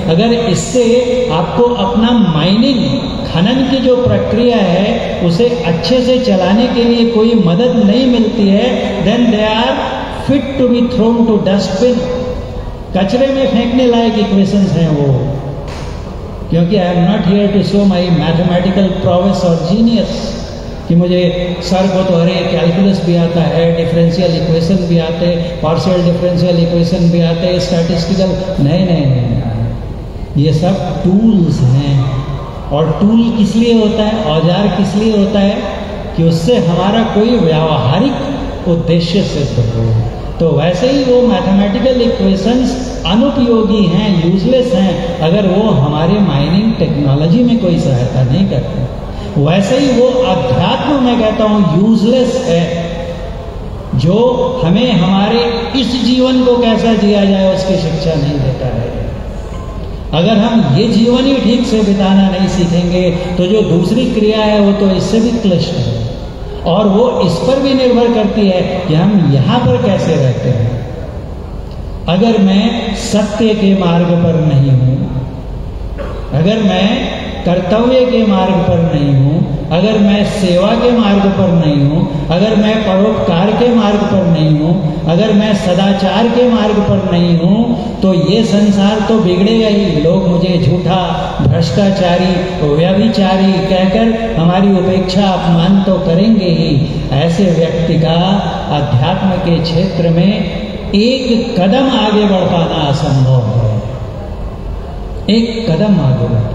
अगर इससे आपको अपना माइनिंग, खनन की जो प्रक्रिया है, उसे अच्छे से चलाने के लिए कोई मदद नहीं मिलती है, then they are fit to be thrown to dustbin. कचरे में फेंकने लायक इक्वेशंस हैं वो, क्योंकि I am not here to show my mathematical prowess और जीनियस कि मुझे सर को तो अरे कैलकुलस भी आता है, डिफरेंशियल इक्वेशन भी आते, पार्शियल डिफरेंशियल इक्वेशन भी आते, स्टैटिस्टिकल, नहीं, ये सब टूल्स हैं। और टूल किस लिए होता है, औजार किस लिए होता है? कि उससे हमारा कोई व्यावहारिक उद्देश्य सिद्ध हो। तो वैसे ही वो मैथमेटिकल इक्वेशंस अनुपयोगी हैं, यूजलेस हैं, अगर वो हमारे माइनिंग टेक्नोलॉजी में कोई सहायता नहीं करते। वैसे ही वो अध्यात्म में कहता हूँ यूजलेस है, जो हमें हमारे इस जीवन को कैसा जिया जाए उसकी शिक्षा नहीं देता है। अगर हम ये जीवन ही ठीक से बिताना नहीं सीखेंगे तो जो दूसरी क्रिया है वो तो इससे भी क्लिष्ट है, और वो इस पर भी निर्भर करती है कि हम यहाँ पर कैसे रहते हैं। अगर मैं सत्य के मार्ग पर नहीं हूँ, अगर मैं कर्तव्य के मार्ग पर नहीं हूँ, अगर मैं सेवा के मार्ग पर नहीं हूँ, अगर मैं परोपकार के मार्ग पर नहीं हूँ, अगर मैं सदाचार के मार्ग पर नहीं हूँ, तो ये संसार तो बिगड़ेगा ही। लोग मुझे झूठा, भ्रष्टाचारी, व्यभिचारी कहकर हमारी उपेक्षा, अपमान तो करेंगे ही। ऐसे व्यक्ति का अध्यात्म के क्षेत्र में एक कदम आगे बढ़ पाना असंभव है, एक कदम आगे बढ़।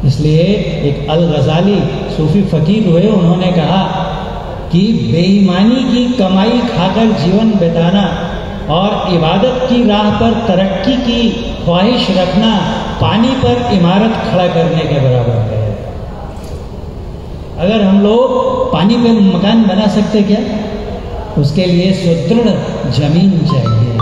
इसलिए एक अल गजाली सूफी फकीर हुए, उन्होंने कहा कि बेईमानी की कमाई खाकर जीवन बिताना और इबादत की राह पर तरक्की की ख्वाहिश रखना पानी पर इमारत खड़ा करने के बराबर है। अगर हम लोग पानी पे मकान बना सकते क्या? उसके लिए सुदृढ़ जमीन चाहिए,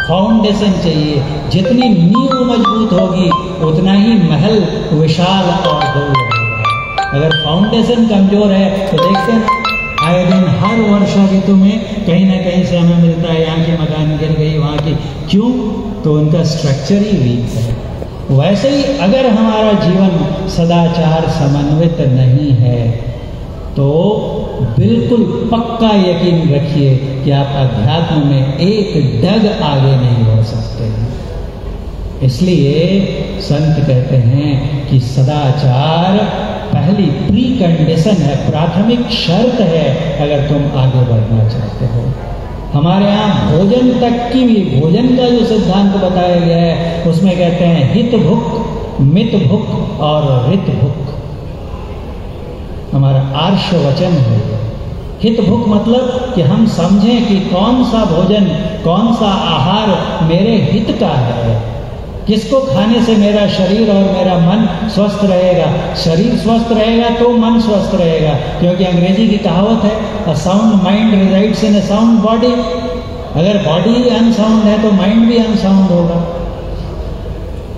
फाउंडेशन चाहिए। जितनी नींव मजबूत होगी उतना ही महल विशाल और भव्य होगा। अगर फाउंडेशन कमजोर है तो देखते हैं आए दिन हर वर्षा ऋतु में कहीं ना कहीं से हमें मिलता है यहाँ की मकान गिर गई, वहाँ की। क्यों? तो उनका स्ट्रक्चर ही वीक है। वैसे ही अगर हमारा जीवन सदाचार समन्वित नहीं है तो बिल्कुल पक्का यकीन रखिए कि आप अध्यात्म में एक डग आगे नहीं बढ़ सकते। इसलिए संत कहते हैं कि सदाचार पहली प्री कंडीशन है, प्राथमिक शर्त है अगर तुम आगे बढ़ना चाहते हो। हमारे यहाँ भोजन तक की भी, भोजन का जो सिद्धांत बताया गया है उसमें कहते हैं हित भुक, मित भुक और रित भुक। हमारा आर्ष वचन है। हित भुक मतलब कि हम समझें कि कौन सा भोजन, कौन सा आहार मेरे हित का है, किसको खाने से मेरा शरीर और मेरा मन स्वस्थ रहेगा? शरीर स्वस्थ रहेगा तो मन स्वस्थ रहेगा, क्योंकि अंग्रेजी की कहावत है, a sound mind resides in a sound body. अगर बॉडी अनसाउंड है तो माइंड भी अनसाउंड होगा।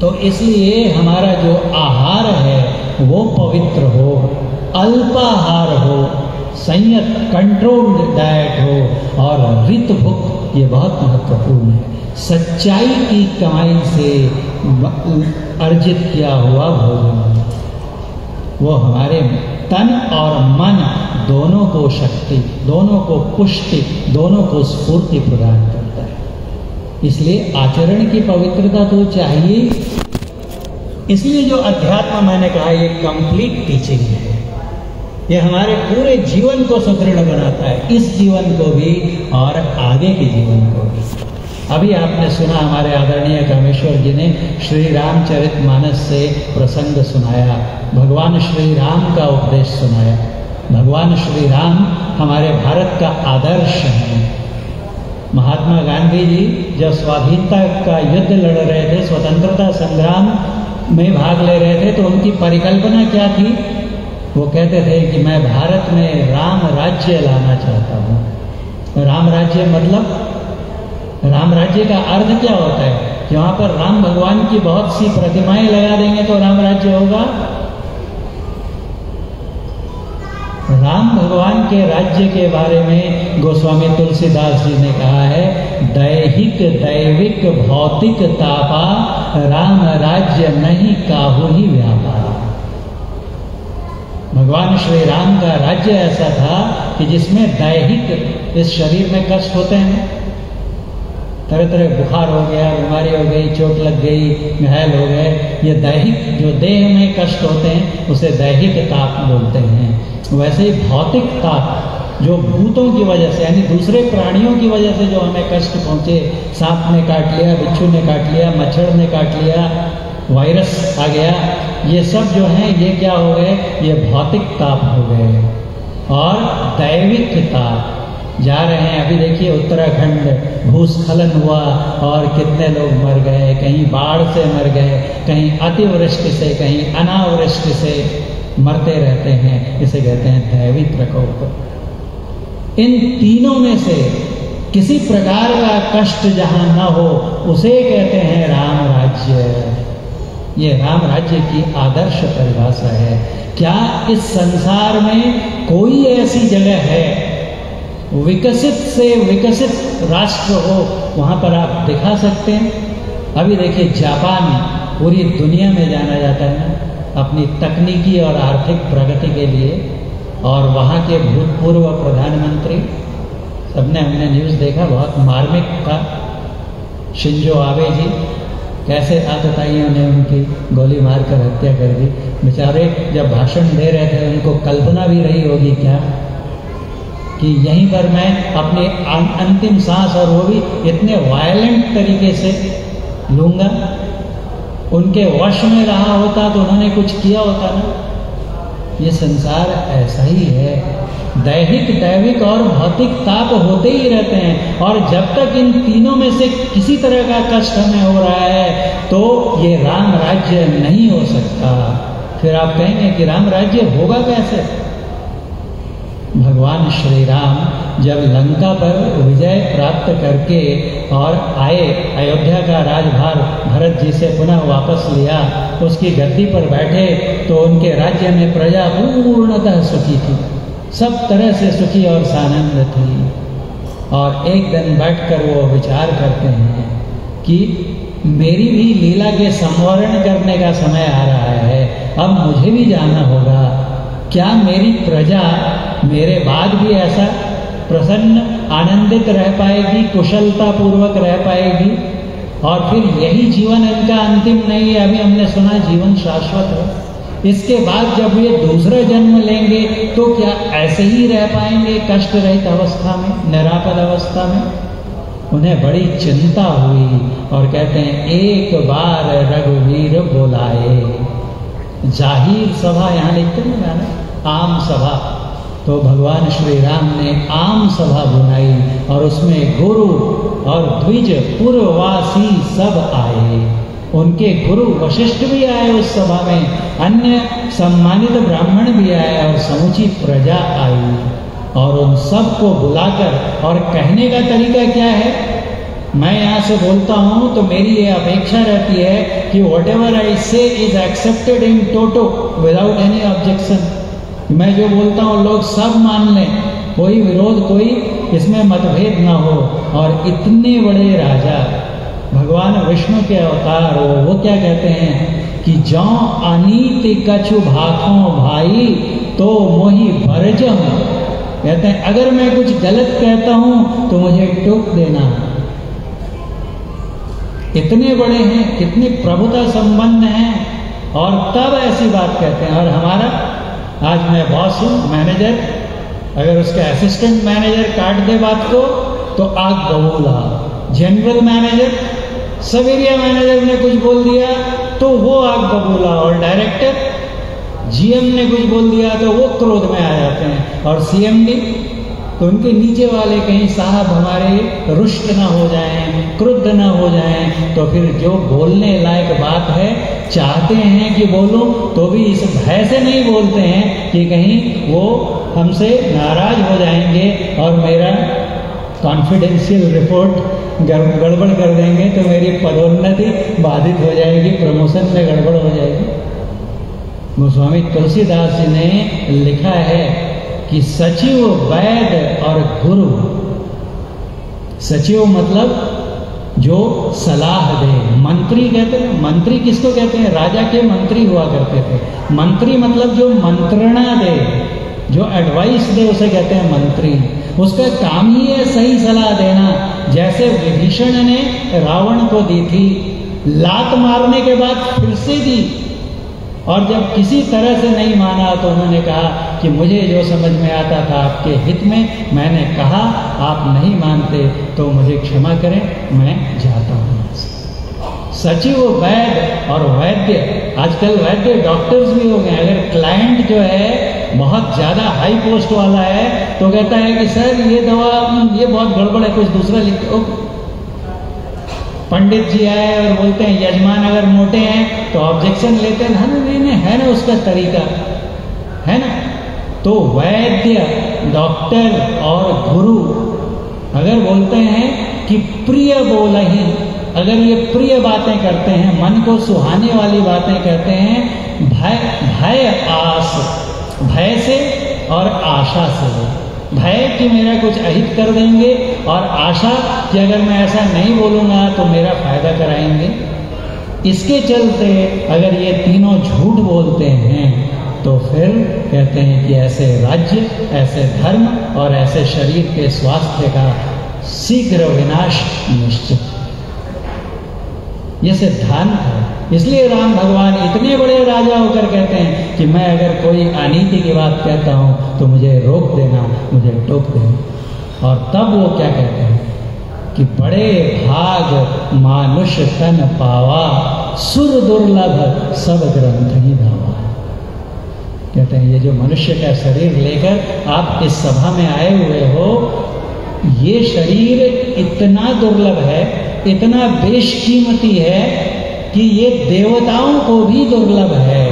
तो इसलिए हमारा जो आहार है वो पवित्र हो, अल्पाहार हो, संयत कंट्रोल्ड डाइट हो और ऋत भुक्त, ये बहुत महत्वपूर्ण है। सच्चाई की कमाई से अर्जित किया हुआ भोजन वो हमारे तन और मन दोनों को शक्ति, दोनों को पुष्टि, दोनों को स्फूर्ति प्रदान करता है। इसलिए आचरण की पवित्रता तो चाहिए। इसलिए जो अध्यात्म मैंने कहा ये कंप्लीट टीचिंग है, ये हमारे पूरे जीवन को सुदृढ़ बनाता है, इस जीवन को भी और आगे के जीवन को भी। अभी आपने सुना हमारे आदरणीय कामेश्वर जी ने श्री रामचरितमानस से प्रसंग सुनाया, भगवान श्री राम का उपदेश सुनाया। भगवान श्री राम हमारे भारत का आदर्श है। महात्मा गांधी जी जब स्वाधीनता का युद्ध लड़ रहे थे, स्वतंत्रता संग्राम में भाग ले रहे थे, तो उनकी परिकल्पना क्या थी? वो कहते थे कि मैं भारत में राम राज्य लाना चाहता हूँ। राम राज्य मतलब, राम राज्य का अर्थ क्या होता है? कि वहां पर राम भगवान की बहुत सी प्रतिमाएं लगा देंगे तो राम राज्य होगा? राम भगवान के राज्य के बारे में गोस्वामी तुलसीदास जी ने कहा है, दैहिक दैविक भौतिक तापा, राम राज्य नहीं काहू ही व्यापा। भगवान श्री राम का राज्य ऐसा था कि जिसमें दैहिक, इस शरीर में कष्ट होते हैं, तरह तरह बुखार हो गया, बीमारी हो गई, चोट लग गई, घायल हो गए, ये दैहिक जो देह में कष्ट होते हैं उसे दैहिक ताप बोलते हैं। वैसे ही भौतिक ताप जो भूतों की वजह से, यानी दूसरे प्राणियों की वजह से जो हमें कष्ट पहुंचे, सांप ने काट लिया, बिच्छू ने काट लिया, मच्छर ने काट लिया, वायरस आ गया, ये सब जो है ये क्या हो गए? ये भौतिक ताप हो गए। और दैविक ताप जा रहे हैं, अभी देखिए उत्तराखंड भूस्खलन हुआ और कितने लोग मर गए, कहीं बाढ़ से मर गए, कहीं अतिवृष्टि से, कहीं अनावृष्टि से मरते रहते हैं। इसे कहते हैं दैविक प्रकोप। इन तीनों में से किसी प्रकार का कष्ट जहां न हो उसे कहते हैं राम राज्य। ये राम राज्य की आदर्श परिभाषा है। क्या इस संसार में कोई ऐसी जगह है, विकसित से विकसित राष्ट्र हो, वहां पर आप दिखा सकते हैं? अभी देखिए जापान पूरी दुनिया में जाना जाता है ना अपनी तकनीकी और आर्थिक प्रगति के लिए, और वहाँ के भूतपूर्व प्रधानमंत्री, सबने हमने न्यूज़ देखा, बहुत मार्मिक था, शिंजो आबे जी, कैसे आतताइयों ने उनकी गोली मारकर हत्या कर दी। बेचारे जब भाषण दे रहे थे उनको कल्पना भी रही होगी क्या कि यहीं पर मैं अपनी अंतिम सांस, और वो भी इतने वायलेंट तरीके से लूँगा। उनके वश में रहा होता तो उन्होंने कुछ किया होता ना। ये संसार ऐसा ही है, दैहिक दैविक और भौतिक ताप होते ही रहते हैं, और जब तक इन तीनों में से किसी तरह का कष्ट हमें हो रहा है तो ये राम राज्य नहीं हो सकता। फिर आप कहेंगे कि राम राज्य होगा कैसे? भगवान श्री राम जब लंका पर विजय प्राप्त करके और आए, अयोध्या का राजभार भरत जी से पुनः वापस लिया, उसकी गद्दी पर बैठे तो उनके राज्य में प्रजा पूर्णतः सुखी थी, सब तरह से सुखी और सानंद थी। और एक दिन बैठकर वो विचार करते हैं कि मेरी भी लीला के संवरण करने का समय आ रहा है, अब मुझे भी जाना होगा। क्या मेरी प्रजा मेरे बाद भी ऐसा प्रसन्न आनंदित रह पाएगी, कुशलता पूर्वक रह पाएगी? और फिर यही जीवन इनका अंतिम नहीं है, अभी हमने सुना जीवन शाश्वत है। इसके बाद जब ये दूसरा जन्म लेंगे तो क्या ऐसे ही रह पाएंगे कष्ट रहित अवस्था में, निरापद अवस्था में? उन्हें बड़ी चिंता हुई और कहते हैं एक बार रघुवीर बोलाए। जाहिर सभा, यहाँ लिखते हैं ना आम सभा, तो भगवान श्री राम ने आम सभा बुलाई और उसमें गुरु और द्विज पुरवासी सब आए। उनके गुरु वशिष्ठ भी आए उस सभा में, अन्य सम्मानित ब्राह्मण भी आए और समूची प्रजा आई, और उन सबको बुलाकर, और कहने का तरीका क्या है, मैं यहाँ से बोलता हूँ तो मेरी ये अपेक्षा रहती है कि वॉट एवर आई से is accepted in toto without any objection. मैं जो बोलता हूँ लोग सब मान लें, कोई विरोध, कोई इसमें मतभेद ना हो। और इतने बड़े राजा भगवान विष्णु के अवतार वो क्या कहते हैं कि जौ अनीति कछु भाखों भाई तो मोहि भरजम। कहते हैं अगर मैं कुछ गलत कहता हूं तो मुझे टोक देना। कितने बड़े हैं, कितनी प्रभुता संबंध हैं, और तब ऐसी बात कहते हैं। और हमारा आज मैं बॉस हूं, मैनेजर, अगर उसका असिस्टेंट मैनेजर काट दे बात को तो आग बबूला। जनरल मैनेजर, सब एरिया मैनेजर ने कुछ बोल दिया तो वो आग बबूला, और डायरेक्टर जीएम ने कुछ बोल दिया तो वो क्रोध में आ जाते हैं, और सीएमडी तो उनके नीचे वाले कहीं साहब हमारे रुष्ट ना हो जाएं, क्रुद्ध ना हो जाएं, तो फिर जो बोलने लायक बात है चाहते हैं कि बोलो तो भी इस भय से नहीं बोलते हैं कि कहीं वो हमसे नाराज हो जाएंगे और मेरा कॉन्फिडेंशियल रिपोर्ट गड़बड़ कर देंगे तो मेरी पदोन्नति बाधित हो जाएगी, प्रमोशन में गड़बड़ हो जाएगी। गोस्वामी तुलसीदास जी ने लिखा है कि सचिव, वैद्य और गुरु, सचिव मतलब जो सलाह दे, मंत्री कहते हैं, मंत्री किसको कहते हैं, राजा के मंत्री हुआ करते थे। मंत्री मतलब जो मंत्रणा दे, जो एडवाइस दे उसे कहते हैं मंत्री। उसका काम ही है सही सलाह देना। जैसे विभीषण ने रावण को दी थी, लात मारने के बाद फिर से दी, और जब किसी तरह से नहीं माना तो उन्होंने कहा कि मुझे जो समझ में आता था आपके हित में मैंने कहा, आप नहीं मानते तो मुझे क्षमा करें, मैं जाता हूँ। सचिव, वैद्य और वैद्य, आजकल वैद्य डॉक्टर्स भी हो गए। अगर क्लाइंट जो है बहुत ज़्यादा हाई पोस्ट वाला है तो कहता है कि सर ये दवा ये बहुत गड़बड़ है, कुछ दूसरा लिख दो। पंडित जी आए और बोलते हैं यजमान अगर मोटे हैं तो ऑब्जेक्शन लेते हैं, नहीं है ना उसका तरीका, है ना। तो वैद्य, डॉक्टर और गुरु अगर बोलते हैं कि प्रिय बोल ही, अगर ये प्रिय बातें करते हैं, मन को सुहाने वाली बातें कहते हैं, भय आस, भय से और आशा से। भय कि मेरा कुछ अहित कर देंगे, और आशा कि अगर मैं ऐसा नहीं बोलूँगा तो मेरा फायदा कराएंगे। इसके चलते अगर ये तीनों झूठ बोलते हैं तो फिर कहते हैं कि ऐसे राज्य, ऐसे धर्म और ऐसे शरीर के स्वास्थ्य का शीघ्र विनाश निश्चित। ये सिद्धांत है। इसलिए राम भगवान इतने बड़े राजा होकर कहते हैं कि मैं अगर कोई अनीति की बात कहता हूँ तो मुझे रोक देना, मुझे टोक देना। और तब वो क्या कहते हैं कि बड़े भाग मानुष तन पावा, सुर दुर्लभ सब ग्रंथ ही धावा। कहते हैं ये जो मनुष्य का शरीर लेकर आप इस सभा में आए हुए हो, ये शरीर इतना दुर्लभ है, इतना बेशकीमती है कि ये देवताओं को भी दुर्लभ है।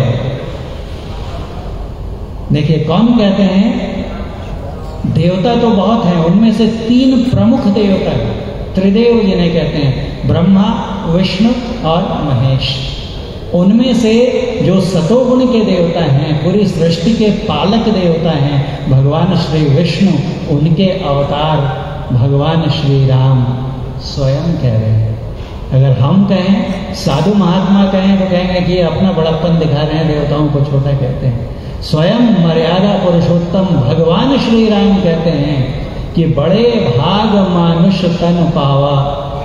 देखिए कौन कहते हैं, देवता तो बहुत हैं, उनमें से 3 प्रमुख देवता हैं, त्रिदेव जिन्हें कहते हैं, ब्रह्मा, विष्णु और महेश। उनमें से जो सतोगुण के देवता हैं, पूरी सृष्टि के पालक देवता हैं भगवान श्री विष्णु, उनके अवतार भगवान श्री राम स्वयं कह रहे हैं। अगर हम कहें, साधु महात्मा कहें तो कहेंगे कि अपना बड़प्पन दिखा रहे हैं, देवताओं को छोटा कहते हैं। स्वयं मर्यादा पुरुषोत्तम भगवान श्री राम कहते हैं कि बड़े भाग मानुष तन पावा,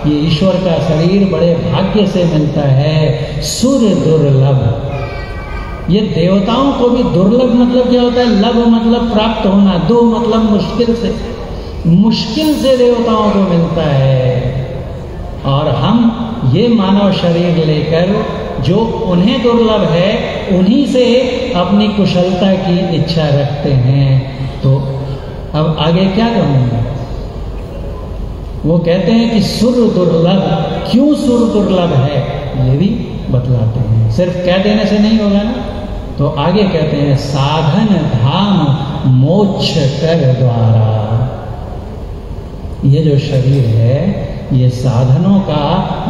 ये ईश्वर का शरीर बड़े भाग्य से मिलता है, सुर दुर्लभ। ये देवताओं को भी दुर्लभ मतलब क्या होता है, लभ मतलब प्राप्त होना, दो मतलब मुश्किल से देवताओं को मिलता है। और हम ये मानव शरीर लेकर जो उन्हें दुर्लभ है उन्हीं से अपनी कुशलता की इच्छा रखते हैं। तो अब आगे क्या कहूँगा, वो कहते हैं कि सुर दुर्लभ। क्यों सुर दुर्लभ है, ये भी बतलाते हैं। सिर्फ कह देने से नहीं होगा ना, तो आगे कहते हैं साधन धाम मोक्ष कर द्वारा। ये जो शरीर है ये साधनों का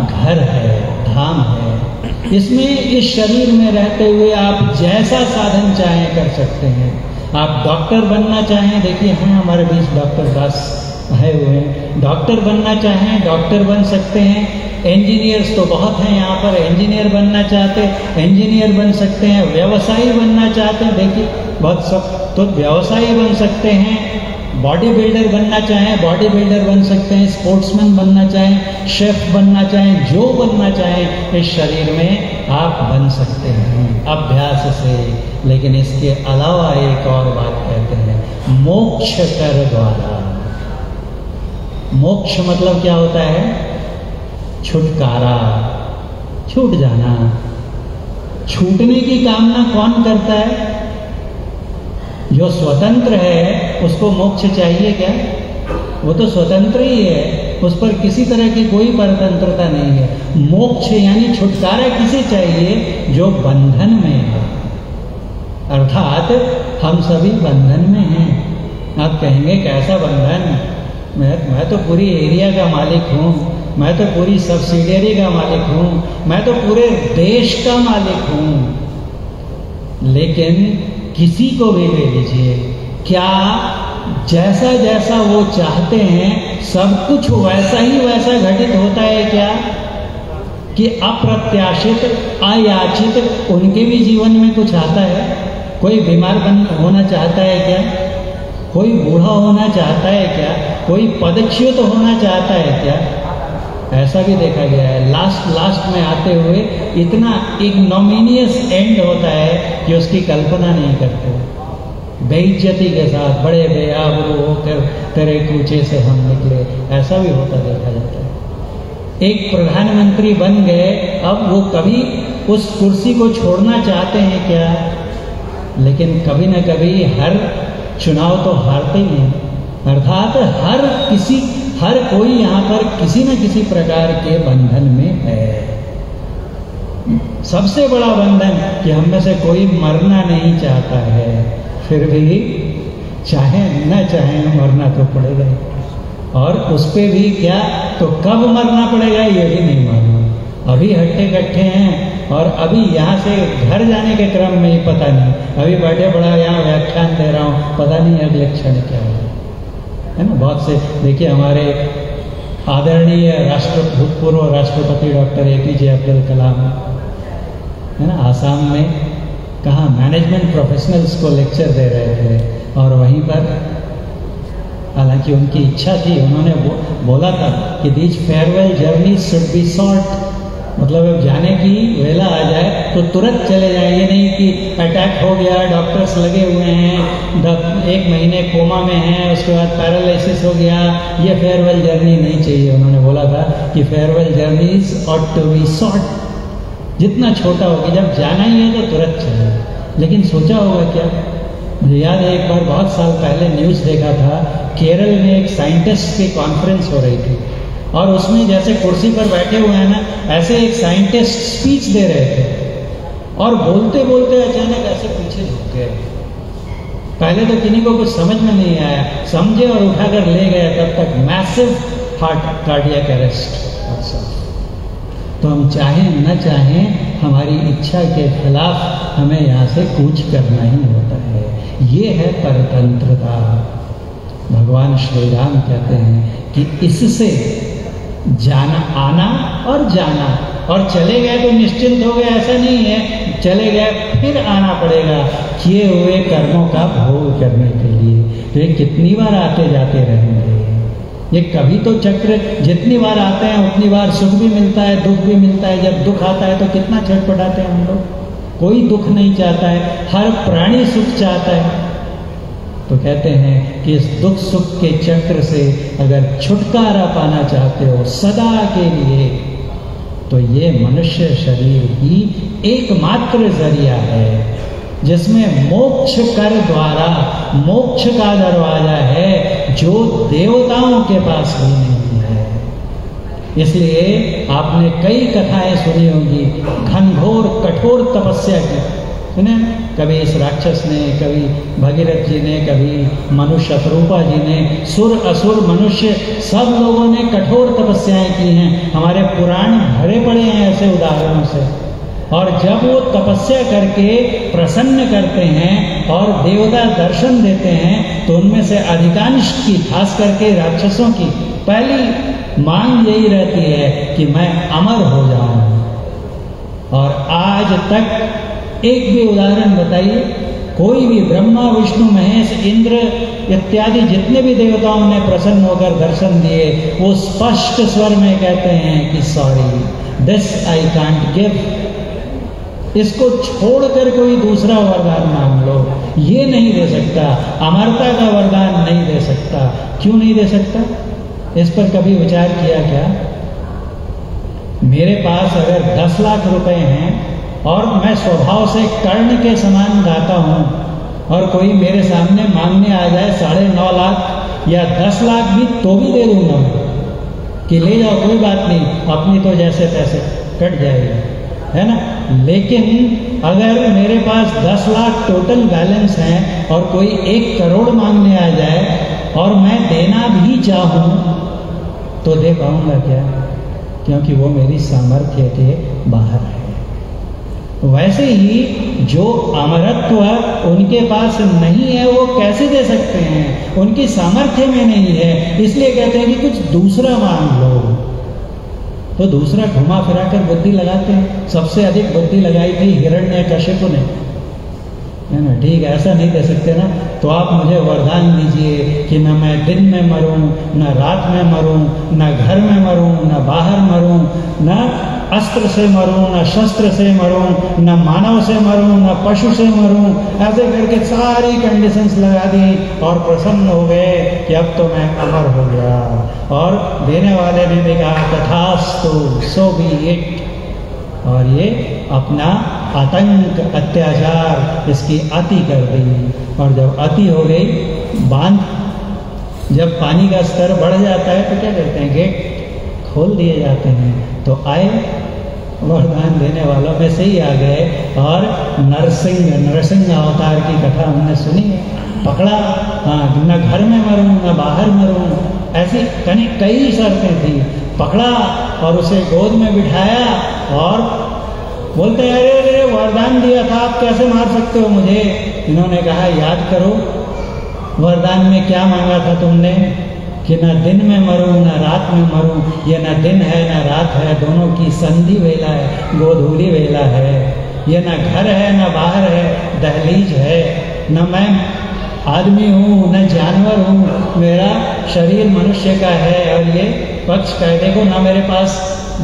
घर है, धाम है। इसमें इस शरीर में रहते हुए आप जैसा साधन चाहें कर सकते हैं। आप डॉक्टर बनना चाहें, देखिए हैं हमारे बीच डॉक्टर दास आए हुए हैं, डॉक्टर बनना चाहें डॉक्टर बन सकते हैं। इंजीनियर्स तो बहुत हैं यहाँ पर, इंजीनियर बनना चाहते इंजीनियर बन सकते हैं। व्यवसायी बनना चाहते हैं, देखिए बहुत सब तो व्यवसायी बन सकते हैं। बॉडी बिल्डर बनना चाहें बॉडी बिल्डर बन सकते हैं। स्पोर्ट्समैन बनना चाहें, शेफ बनना चाहें, जो बनना चाहें इस शरीर में आप बन सकते हैं अभ्यास से। लेकिन इसके अलावा एक और बात कहते हैं मोक्ष कर द्वारा। मोक्ष मतलब क्या होता है? छुटकारा, छूट जाना। छूटने की कामना कौन करता है? जो स्वतंत्र है उसको मोक्ष चाहिए क्या? वो तो स्वतंत्र ही है, उस पर किसी तरह की कोई परतंत्रता नहीं है। मोक्ष यानी छुटकारा किसे चाहिए? जो बंधन में है। अर्थात हम सभी बंधन में हैं। आप कहेंगे कैसा बंधन? मैं तो पूरी एरिया का मालिक हूँ, मैं तो पूरी सब्सिडियरी का मालिक हूँ, मैं तो पूरे देश का मालिक हूँ। लेकिन किसी को भी ले लीजिए, क्या जैसा जैसा वो चाहते हैं सब कुछ वैसा ही वैसा घटित होता है क्या? कि अप्रत्याशित अयाचित उनके भी जीवन में कुछ आता है? कोई बीमार होना चाहता है क्या? कोई बूढ़ा होना चाहता है क्या? कोई पदच्युत होना चाहता है क्या? ऐसा भी देखा गया है। लास्ट में आते हुए इतना इग्नोमिनियस एंड होता है कि उसकी कल्पना नहीं करते। बेइज्जती के साथ बड़े बेआबरू होकर तेरे कूचे से हम निकले, ऐसा भी होता देखा जाता है। एक प्रधानमंत्री बन गए, अब वो कभी उस कुर्सी को छोड़ना चाहते हैं क्या? लेकिन कभी न कभी हर चुनाव तो हारते ही हैं। अर्थात हर कोई यहाँ पर किसी न किसी प्रकार के बंधन में है। सबसे बड़ा बंधन कि हम में से कोई मरना नहीं चाहता है, फिर भी चाहे न चाहे मरना तो पड़ेगा। और उस पे भी क्या, तो कब मरना पड़ेगा ये भी नहीं मालूम। अभी हट्टे कट्ठे हैं और अभी यहाँ से घर जाने के क्रम में ही पता नहीं, अभी बैठे बड़ा यहाँ व्याख्यान दे रहा हूँ, पता नहीं अगले क्षण क्या है ना। बहुत से देखिए हमारे आदरणीय भूतपूर्व राष्ट्रपति डॉक्टर APJ अब्दुल कलाम है ना, आसाम में कहाँ मैनेजमेंट प्रोफेशनल्स को लेक्चर दे रहे थे। और वहीं पर हालांकि उनकी इच्छा थी, उन्होंने बोला था कि these farewell journey should be short. मतलब अब जाने की वेला आ जाए तो तुरंत चले जाए, ये नहीं कि अटैक हो गया, डॉक्टर्स लगे हुए हैं, 1 महीने कोमा में हैं, उसके बाद पैरालिसिस हो गया, ये फेयरवेल जर्नी नहीं चाहिए। उन्होंने बोला था कि farewell journeys ought to be short, जितना छोटा होगी, जब जाना ही है तो तुरंत चले। लेकिन सोचा होगा क्या? मुझे याद है एक बार बहुत साल पहले न्यूज़ देखा था, केरल में एक साइंटिस्ट की कॉन्फ्रेंस हो रही थी और उसमें जैसे कुर्सी पर बैठे हुए हैं ना, ऐसे एक साइंटिस्ट स्पीच दे रहे थे और बोलते बोलते अचानक ऐसे पीछे झुक गए। पहले तो किन्हीं को कुछ समझ में नहीं आया, समझे और उठाकर ले गए, तब तक मैसिव कार्डियक अरेस्ट। तो हम चाहें न चाहें हमारी इच्छा के खिलाफ हमें यहाँ से कूच करना ही होता है। ये है परतंत्रता। भगवान श्री राम कहते हैं कि इससे जाना, आना और जाना, और चले गए तो निश्चिंत हो गए, ऐसा नहीं है। चले गए फिर आना पड़ेगा किए हुए कर्मों का भोग करने के लिए। तो ये कितनी बार आते जाते रहेंगे? ये कभी तो चक्र जितनी बार आते हैं उतनी बार सुख भी मिलता है, दुख भी मिलता है। जब दुख आता है तो कितना छटपटाते हैं हम लोग। कोई दुख नहीं चाहता है, हर प्राणी सुख चाहता है। तो कहते हैं कि इस दुख सुख के चक्र से अगर छुटकारा पाना चाहते हो सदा के लिए, तो ये मनुष्य शरीर ही एकमात्र जरिया है जिसमें मोक्ष कर द्वारा, मोक्ष का दरवाजा है जो देवताओं के पास भी नहीं है। इसलिए आपने कई कथाएं सुनी होंगी घनघोर कठोर तपस्या की, सुने ना? कभी इस राक्षस ने, कभी भगीरथ जी ने, कभी मनु शतरूपा जी ने, सुर असुर मनुष्य सब लोगों ने कठोर तपस्याएं की हैं। हमारे पुराण भरे पड़े हैं ऐसे उदाहरणों से। और जब वो तपस्या करके प्रसन्न करते हैं और देवता दर्शन देते हैं तो उनमें से अधिकांश की, खास करके राक्षसों की पहली मांग यही रहती है कि मैं अमर हो जाऊं। और आज तक एक भी उदाहरण बताइए, कोई भी ब्रह्मा विष्णु महेश इंद्र इत्यादि जितने भी देवताओं ने प्रसन्न होकर दर्शन दिए, वो स्पष्ट स्वर में कहते हैं कि sorry, this I can't give. इसको छोड़कर कोई दूसरा वरदान मांग लो, ये नहीं दे सकता। अमरता का वरदान नहीं दे सकता। क्यों नहीं दे सकता? इस पर कभी विचार किया क्या? मेरे पास अगर 10 लाख रुपए हैं और मैं स्वभाव से कर्ण के समान गाता हूं और कोई मेरे सामने मांगने आ जाए 9.5 लाख या 10 लाख भी, तो भी दे दूंगा मैं कि ले जाओ, कोई बात नहीं, अपनी तो जैसे तैसे कट जाएगी, है ना। लेकिन अगर मेरे पास 10 लाख टोटल बैलेंस है और कोई 1 करोड़ मांगने आ जाए और मैं देना भी चाहूं तो दे पाऊंगा क्या? क्योंकि वो मेरी सामर्थ्य के बाहर है। वैसे ही जो अमरत्व उनके पास नहीं है वो कैसे दे सकते हैं? उनकी सामर्थ्य में नहीं है, इसलिए कहते हैं कि कुछ दूसरा मांग लो। तो दूसरा घुमा फिरा कर बुद्धि लगाते हैं। सबसे अधिक बुद्धि लगाई थी हिरण्यकशिपु ने, है ना। ठीक है, ऐसा नहीं दे सकते ना, तो आप मुझे वरदान दीजिए कि न मैं दिन में मरूं, न रात में मरूं, न घर में मरूं, न बाहर मरूं, न अस्त्र से मरूं, न शस्त्र से मरूं, न मानव से मरूं, न पशु से मरूं। ऐसे करके सारी कंडीशंस लगा दी और प्रसन्न हो गए कि अब तो मैं अमर हो गया। और देने वाले ने भी कहा तथास्तु, सो बी इट। और ये अपना आतंक, अत्याचार, इसकी अति कर दी। और जब अति हो गई, बांध, जब पानी का स्तर बढ़ जाता है तो क्या करते हैं? गेट खोल दिए जाते हैं। तो आए, वरदान देने वालों में से ही आ गए। और नरसिंह अवतार की कथा हमने सुनी है। पकड़ा, हाँ, न घर में मरूं, न बाहर मरूं, ऐसी कई शर्तें थी। पकड़ा और उसे गोद में बिठाया और बोलते हैं अरे अरे वरदान दिया था, आप कैसे मार सकते हो मुझे? इन्होंने कहा याद करो वरदान में क्या मांगा था तुमने, कि न दिन में मरूं न रात में मरूं। ये न दिन है न रात है, दोनों की संधि वेला है, गोधूली वेला है। ये न घर है न बाहर है, दहलीज है। न मैं आदमी हूँ न जानवर हूँ, मेरा शरीर मनुष्य का है और ये पक्ष का है। देखो, ना मेरे पास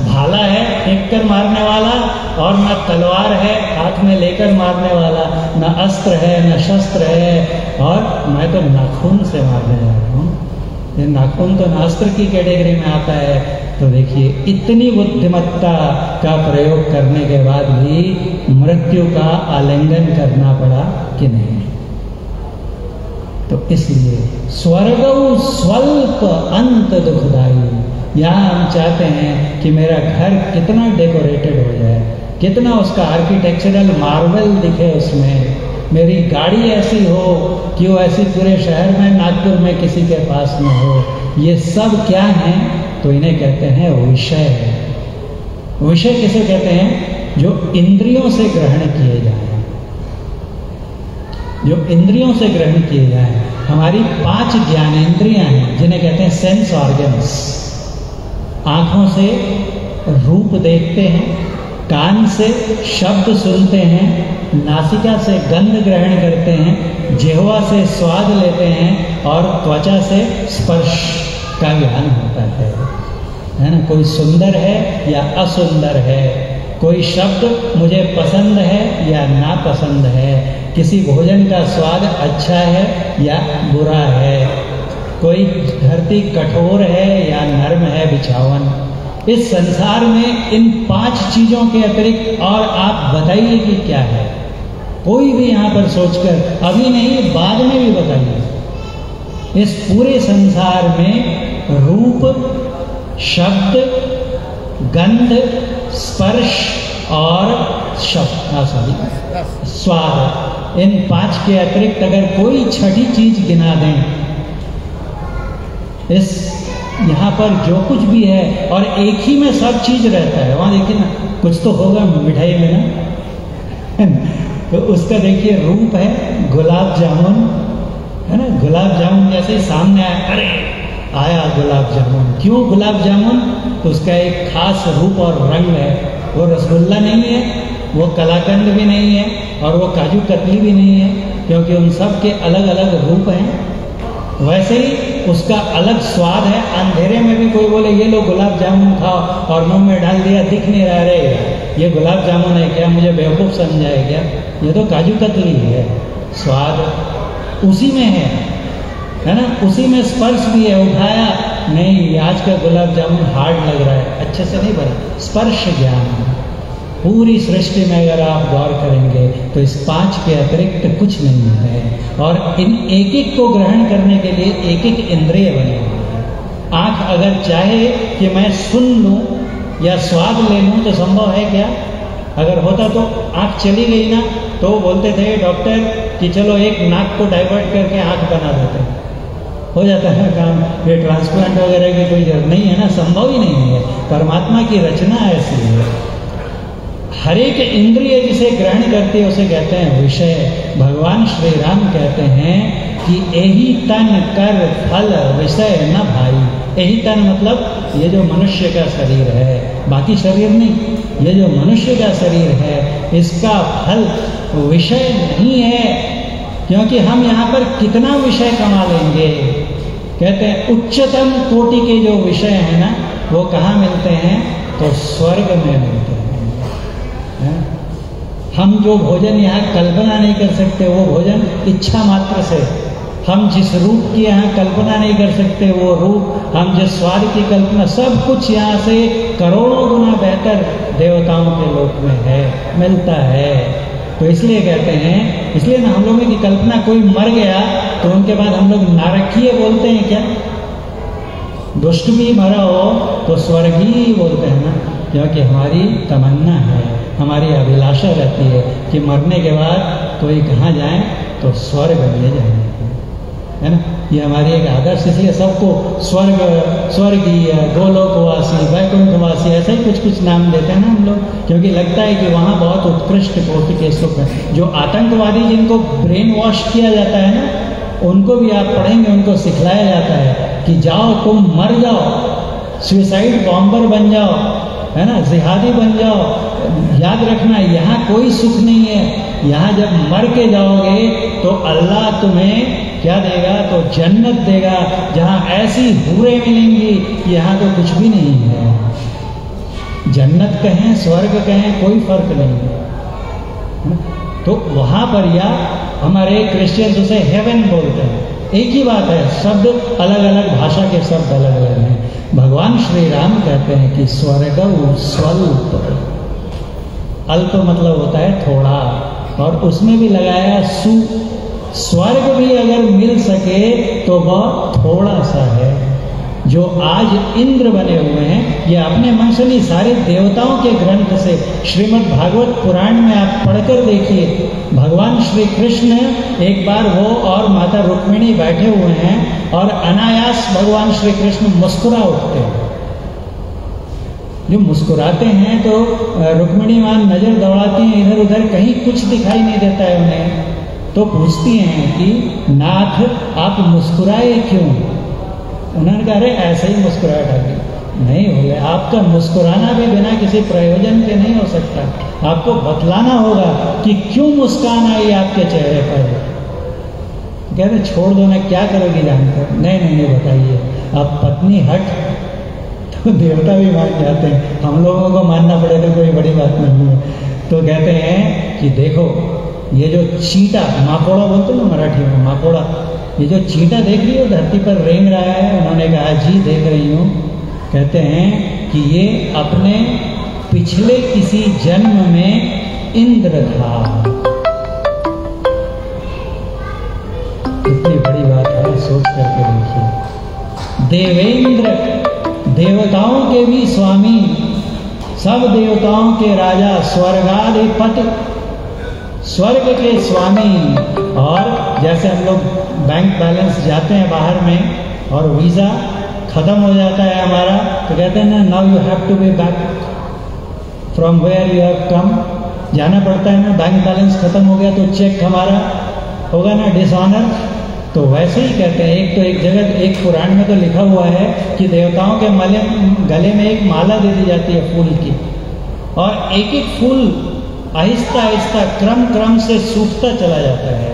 भाला है फेंक कर मारने वाला, और न तलवार है हाथ में लेकर मारने वाला, न अस्त्र है न शस्त्र है, और मैं तो नाखून से मारने जा रहा हूँ। ये नाखून तो नास्त्र की कैटेगरी में आता है। तो देखिए, इतनी बुद्धिमत्ता का प्रयोग करने के बाद भी मृत्यु का आलिंगन करना पड़ा कि नहीं। तो इसलिए स्वर्गौ स्वल्प अंत दुखदाई। यहाँ हम चाहते हैं कि मेरा घर कितना डेकोरेटेड हो जाए, कितना उसका आर्किटेक्चरल मार्वल दिखे उसमें, मेरी गाड़ी ऐसी हो कि वो ऐसी पूरे शहर में, नागपुर में किसी के पास न हो। ये सब क्या है? तो इन्हें कहते हैं विषय। विषय किसे कहते हैं? जो इंद्रियों से ग्रहण किए जाए, जो इंद्रियों से ग्रहण किए जाए। हमारी 5 ज्ञानेंद्रियां हैं जिन्हें कहते हैं सेंस ऑर्गन्स। आंखों से रूप देखते हैं, कान से शब्द सुनते हैं, नासिका से गंध ग्रहण करते हैं, जिह्वा से स्वाद लेते हैं और त्वचा से स्पर्श का ज्ञान होता है ना। कोई सुंदर है या असुंदर है, कोई शब्द मुझे पसंद है या नापसंद है, किसी भोजन का स्वाद अच्छा है या बुरा है, कोई धरती कठोर है या नर्म है बिछावन। इस संसार में इन 5 चीजों के अतिरिक्त और आप बताइए कि क्या है? कोई भी यहाँ पर सोचकर, अभी नहीं बाद में भी बताइए। इस पूरे संसार में रूप, शब्द, गंध, स्पर्श और स्वाद, इन 5 के अतिरिक्त अगर कोई छठी चीज गिना दें, इस यहाँ पर जो कुछ भी है, और एक ही में सब चीज रहता है। वहां देखिए ना, कुछ तो होगा मिठाई में ना तो उसका देखिए रूप है गुलाब जामुन, है ना। गुलाब जामुन जैसे ही सामने आया, अरे आया गुलाब जामुन। क्यों गुलाब जामुन? तो उसका एक खास रूप और रंग है। वो रसगुल्ला नहीं है, वो कलाकंद भी नहीं है, और वो काजू कतली भी नहीं है, क्योंकि उन सब के अलग अलग रूप हैं। वैसे ही उसका अलग स्वाद है। अंधेरे में भी कोई बोले ये लो गुलाब जामुन खाओ, और मुंह में डाल दिया, दिख नहीं रहा, रे ये गुलाब जामुन है क्या, मुझे बेवकूफ़ समझा है क्या, ये तो काजू कतली है। स्वाद उसी में है ना। उसी में स्पर्श भी है। उठाया, नहीं आज का गुलाब जामुन हार्ड लग रहा है, अच्छे से नहीं बना। स्पर्श ज्ञान पूरी सृष्टि में अगर आप गौर करेंगे तो इस 5 के अतिरिक्त कुछ नहीं है, और इन एक एक को ग्रहण करने के लिए एक एक इंद्रिय बने हुए हैं। आँख अगर चाहे कि मैं सुन लूँ या स्वाद ले लूँ तो संभव है क्या? अगर होता तो आँख चली गई ना, तो बोलते थे डॉक्टर कि चलो एक नाक को डाइवर्ट करके आँख बना देते, हो जाता है काम। ये ट्रांसप्लांट वगैरह की कोई जरूरत नहीं है ना, संभव ही नहीं है। परमात्मा की रचना ऐसी है। हर एक इंद्रिय जिसे ग्रहण करती है उसे कहते हैं विषय। भगवान श्री राम कहते हैं कि यही तन कर फल विषय न भाई। यही तन मतलब ये जो मनुष्य का शरीर है, बाकी शरीर नहीं, ये जो मनुष्य का शरीर है इसका फल विषय नहीं है, क्योंकि हम यहाँ पर कितना विषय कमा लेंगे। कहते हैं उच्चतम कोटि के जो विषय हैं ना, वो कहाँ मिलते हैं? तो स्वर्ग में मिलते हैं। हम जो भोजन यहाँ कल्पना नहीं कर सकते, वो भोजन इच्छा मात्र से। हम जिस रूप की यहाँ कल्पना नहीं कर सकते, वो रूप, हम जिस स्वाद की कल्पना, सब कुछ यहाँ से करोड़ों गुना बेहतर देवताओं के लोक में है, मिलता है। तो इसलिए कहते हैं, इसलिए ना हम लोगों की कल्पना, कोई मर गया तो उनके बाद हम लोग नारकीय बोलते हैं क्या? दुष्ट भी मरा हो तो स्वर्गीय बोलते हैं ना, क्योंकि हमारी तमन्ना है, हमारी अभिलाषा रहती है कि मरने के बाद कोई कहाँ जाए तो स्वर्ग में जाए, है ना। ये हमारी एक आदर्श, इसलिए सबको स्वर्ग, स्वर्गीय, गोलोकवासी, वैकुंठवासी, ऐसा ही कुछ कुछ नाम देते हैं ना हम लोग, क्योंकि लगता है कि वहाँ बहुत उत्कृष्ट कोटि के सुख है। जो आतंकवादी जिनको ब्रेन वॉश किया जाता है ना, उनको भी आप पढ़ेंगे, उनको सिखलाया जाता है कि जाओ तुम मर जाओ, सुसाइड बॉम्बर बन जाओ, है ना, जिहादी बन जाओ। याद रखना यहाँ कोई सुख नहीं है। यहाँ जब मर के जाओगे तो अल्लाह तुम्हें क्या देगा? तो जन्नत देगा, जहाँ ऐसी हूरें मिलेंगी कि यहाँ तो कुछ भी नहीं है। जन्नत कहें स्वर्ग कहें कोई फर्क नहीं है। तो वहाँ पर, या हमारे क्रिश्चियंस उसे हेवन बोलते हैं, एक ही बात है, शब्द अलग अलग, भाषा के शब्द अलग अलग हैं। भगवान श्री राम कहते हैं कि स्वर्ग स्वल्प, अल्प मतलब होता है थोड़ा, और उसमें भी लगाया सु। स्वर्ग भी अगर मिल सके तो वह थोड़ा सा है। जो आज इंद्र बने हुए हैं, ये अपने मन से नहीं, सारे देवताओं के ग्रंथ से, श्रीमद् भागवत पुराण में आप पढ़कर देखिए। भगवान श्री कृष्ण एक बार वो और माता रुक्मिणी बैठे हुए हैं, और अनायास भगवान श्री कृष्ण मुस्कुरा उठते हैं। जो मुस्कुराते हैं तो रुक्मिणी मां नजर दौड़ाती हैं इधर उधर, कहीं कुछ दिखाई नहीं देता है उन्हें। तो पूछती हैं कि नाथ आप मुस्कुराए क्यों? उन्होंने कहा अरे ऐसे ही मुस्कुराहट आ गई। नहीं बोले, आपका मुस्कुराना भी बिना किसी प्रयोजन के नहीं हो सकता, आपको बतलाना होगा कि क्यों मुस्कान आई आपके चेहरे पर। कहते छोड़ दो ना, क्या करोगी जानकर? नहीं बताइए। अब पत्नी हट तो देवता भी मान जाते हैं, हम लोगों को मानना पड़े तो कोई बड़ी बात नहीं है। तो कहते हैं कि देखो ये जो चींटा, माकोड़ा बोलते ना मराठी में, माकोड़ा, ये जो चींटा देख रही हो धरती पर रेंग रहा है। उन्होंने कहा जी देख रही हूँ। कहते हैं कि ये अपने पिछले किसी जन्म में इंद्र था। कितनी बड़ी बात है, सोच करके देखिए। देवेंद्र, देवताओं के भी स्वामी, सब देवताओं के राजा, स्वर्गाधिपति, स्वर्ग के स्वामी। और जैसे हम लोग बैंक बैलेंस जाते हैं बाहर में और वीज़ा ख़त्म हो जाता है हमारा, तो कहते हैं ना, now you have to be back from where you have come. जाना पड़ता है ना, बैंक बैलेंस ख़त्म हो गया तो चेक हमारा होगा ना डिसऑनर। तो वैसे ही कहते हैं, एक तो एक जगह, एक पुराण में तो लिखा हुआ है कि देवताओं के गले में एक माला दे दी जाती है फूल की, और एक एक फूल आहिस्ता आहिस्ता क्रम क्रम से सूखता चला जाता है,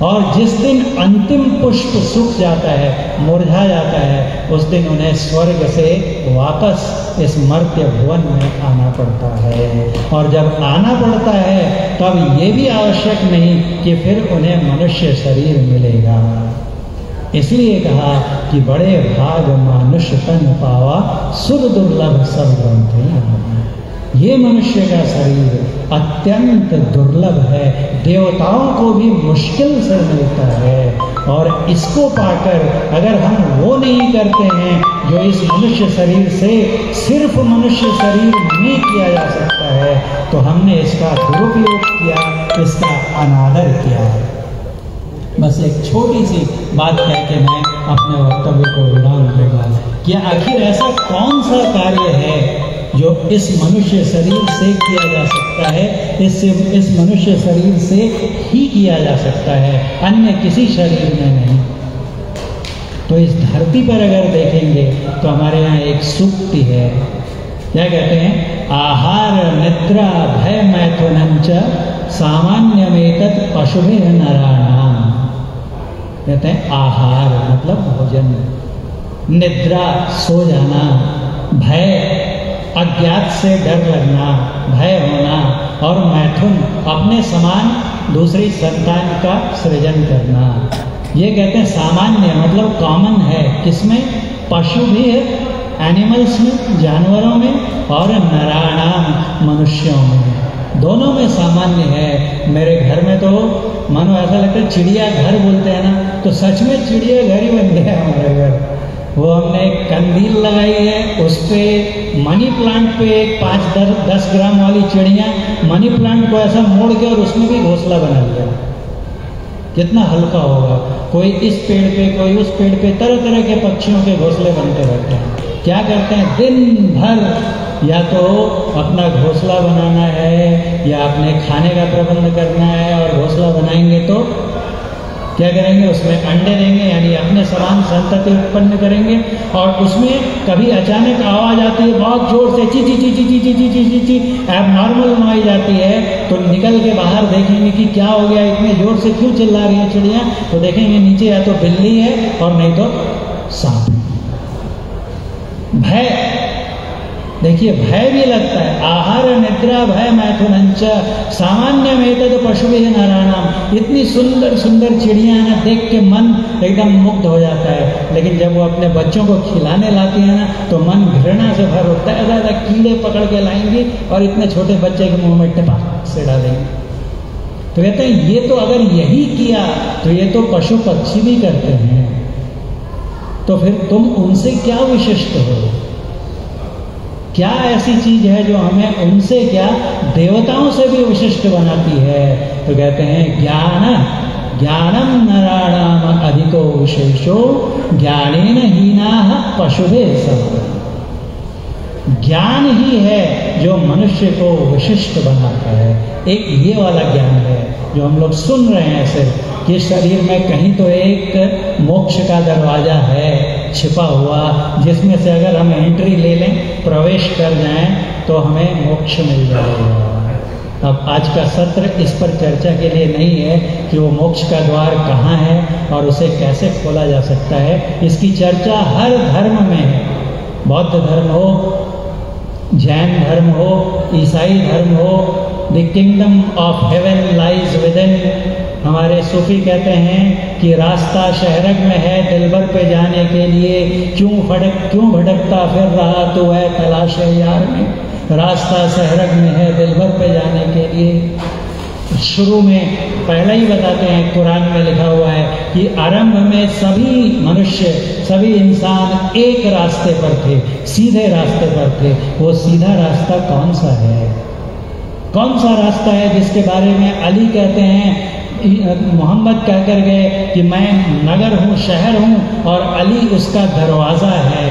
और जिस दिन अंतिम पुष्प सूख जाता है, मुरझा जाता है, उस दिन उन्हें स्वर्ग से वापस इस मर्त्य भुवन में आना पड़ता है। और जब आना पड़ता है तब ये भी आवश्यक नहीं कि फिर उन्हें मनुष्य शरीर मिलेगा। इसलिए कहा कि बड़े भाग मानुष तन पावा, सुर दुर्लभ सब ग्रंथि। ये मनुष्य का शरीर अत्यंत दुर्लभ है, देवताओं को भी मुश्किल से मिलता है, और इसको पाकर अगर हम वो नहीं करते हैं जो इस मनुष्य शरीर से सिर्फ मनुष्य शरीर में किया जा सकता है, तो हमने इसका दुरुपयोग किया, इसका अनादर किया। बस एक छोटी सी बात कह के मैं अपने वक्तव्य को विराम दूंगा कि आखिर ऐसा कौन सा कार्य है जो इस मनुष्य शरीर से किया जा सकता है, इस मनुष्य शरीर से ही किया जा सकता है, अन्य किसी शरीर में नहीं। तो इस धरती पर अगर देखेंगे तो हमारे यहाँ एक सूक्ति है, क्या कहते हैं, आहार निद्रा भय मैथुनंच सामान्यमेतत् पशुभिः नराणाम। कहते हैं आहार मतलब भोजन, निद्रा सो जाना, भय अज्ञात से डर लगना, भय होना, और मैथुन अपने समान दूसरी संतान का सृजन करना। ये कहते हैं सामान्य मतलब कॉमन है, किसमें, पशु भी है, एनिमल्स में, जानवरों में, और नराणाम मनुष्यों में, दोनों में सामान्य है। मेरे घर में तो मानो ऐसा लगता है चिड़िया घर बोलते हैं ना, तो सच में चिड़िया घर ही बन गया हमारे घर। वो हमने एक कंदील लगाई है, उस पर मनी प्लांट पे एक 5-10 ग्राम वाली चिड़िया मनी प्लांट को ऐसा मोड़ के और उसमें भी घोंसला बना लिया। कितना हल्का होगा, कोई इस पेड़ पे कोई उस पेड़ पे, तरह तरह के पक्षियों के घोंसले बनते रहते हैं। क्या करते हैं, दिन भर या तो अपना घोंसला बनाना है या अपने खाने का प्रबंध करना है, और घोंसला बनाएंगे तो क्या करेंगे, उसमें अंडे देंगे, यानी अपने समान संतति उत्पन्न करेंगे, और उसमें कभी अचानक आवाज़ आती है बहुत जोर से, ची ची ची ची ची ची ची ची ची ची एबनॉर्मल नॉइज आती है, तो निकल के बाहर देखेंगे कि क्या हो गया, इतने जोर से क्यों चिल्ला रही है चिड़िया, तो देखेंगे नीचे या तो बिल्ली है और नहीं तो सांप। भय, देखिए भय भी लगता है, आहार निद्रा भय मैथुनंच सामान्यमेतत् पशुभिः नराणाम। इतनी सुंदर सुंदर चिड़िया है ना, देख के मन एकदम मुग्ध हो जाता है, लेकिन जब वो अपने बच्चों को खिलाने लाती है ना, तो मन घृणा से भर उठता है, ज़्यादा कीड़े पकड़ के लाएंगी और इतने छोटे बच्चे के मुंह में टपक से डालेंगे। तो कहते हैं ये तो अगर यही किया तो ये तो पशु पक्षी भी करते हैं, तो फिर तुम उनसे क्या विशिष्ट हो, क्या ऐसी चीज है जो हमें उनसे क्या देवताओं से भी विशिष्ट बनाती है। तो कहते हैं ज्ञानम नराणाम अधिको विशेषो ज्ञानेन हीनाः पशुभिः समः। ज्ञान ही है जो मनुष्य को विशिष्ट बनाता है। एक ये वाला ज्ञान है जो हम लोग सुन रहे हैं सिर्फ, कि शरीर में कहीं तो एक मोक्ष का दरवाजा है छिपा हुआ, जिसमें से अगर हम एंट्री ले लें, प्रवेश कर जाएं, तो हमें मोक्ष मिल जाएगा। अब आज का सत्र इस पर चर्चा के लिए नहीं है कि वो मोक्ष का द्वार कहाँ है और उसे कैसे खोला जा सकता है। इसकी चर्चा हर धर्म में है, बौद्ध धर्म हो, जैन धर्म हो, ईसाई धर्म हो। The kingdom of haven lies within. हमारे सूफी कहते हैं कि रास्ता शहरग में है दिलबर पे जाने के लिए, क्यों भटकता फिर रहा तो है तलाश यार में। रास्ता शहरग में है दिलबर पे जाने के लिए। शुरू में पहले ही बताते हैं, कुरान में लिखा हुआ है कि आरंभ में सभी मनुष्य सभी इंसान एक रास्ते पर थे, सीधे रास्ते पर थे। वो सीधा रास्ता कौन सा है? कौन सा रास्ता है जिसके बारे में अली कहते हैं, मोहम्मद कह कर गए कि मैं नगर हूँ, शहर हूँ और अली उसका दरवाज़ा है?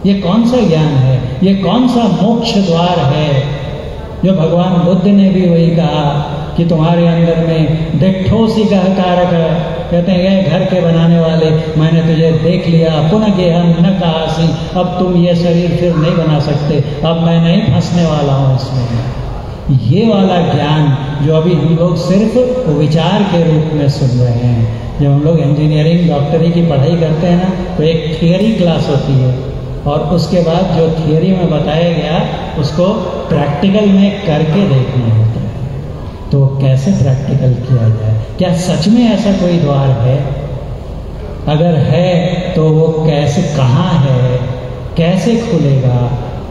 ये कौन सा ज्ञान है? ये कौन सा मोक्ष द्वार है? जो भगवान बुद्ध ने भी वही कहा कि तुम्हारे अंदर में डिट्ठो सी गहकारक, कहते हैं घर के बनाने वाले, मैंने तुझे देख लिया, पुनः गेहम न कहासी, अब तुम ये शरीर फिर नहीं बना सकते, अब मैं नहीं फंसने वाला हूँ इसमें। ये वाला ज्ञान जो अभी हम लोग सिर्फ विचार के रूप में सुन रहे हैं। जब हम लोग इंजीनियरिंग डॉक्टरी की पढ़ाई करते हैं ना, तो एक थियरी क्लास होती है और उसके बाद जो थियरी में बताया गया उसको प्रैक्टिकल में करके देखना होता है। तो कैसे प्रैक्टिकल किया जाए? क्या सच में ऐसा कोई द्वार है? अगर है तो वो कैसे, कहाँ है, कैसे खुलेगा,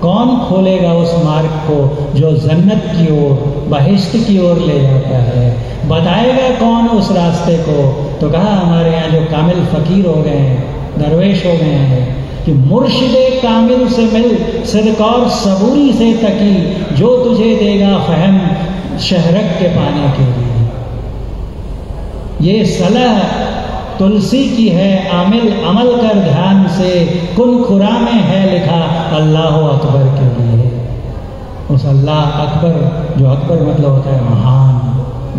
कौन खोलेगा उस मार्ग को जो जन्नत की ओर, बहिश्त की ओर ले जाता है? बताएगा कौन उस रास्ते को? तो कहा हमारे यहाँ जो कामिल फकीर हो गए हैं, दरवेश हो गए हैं, कि मुर्शिदे कामिल से मिल, सिद्क और सबूरी से तकी, जो तुझे देगा फहम शहरक के पाने के लिए। ये सलाह तुलसी की है, आमिल अमल कर ध्यान से, कुल खुरा में है लिखा अल्लाह अकबर के लिए। उस अल्लाह अकबर, जो अकबर मतलब होता है महान,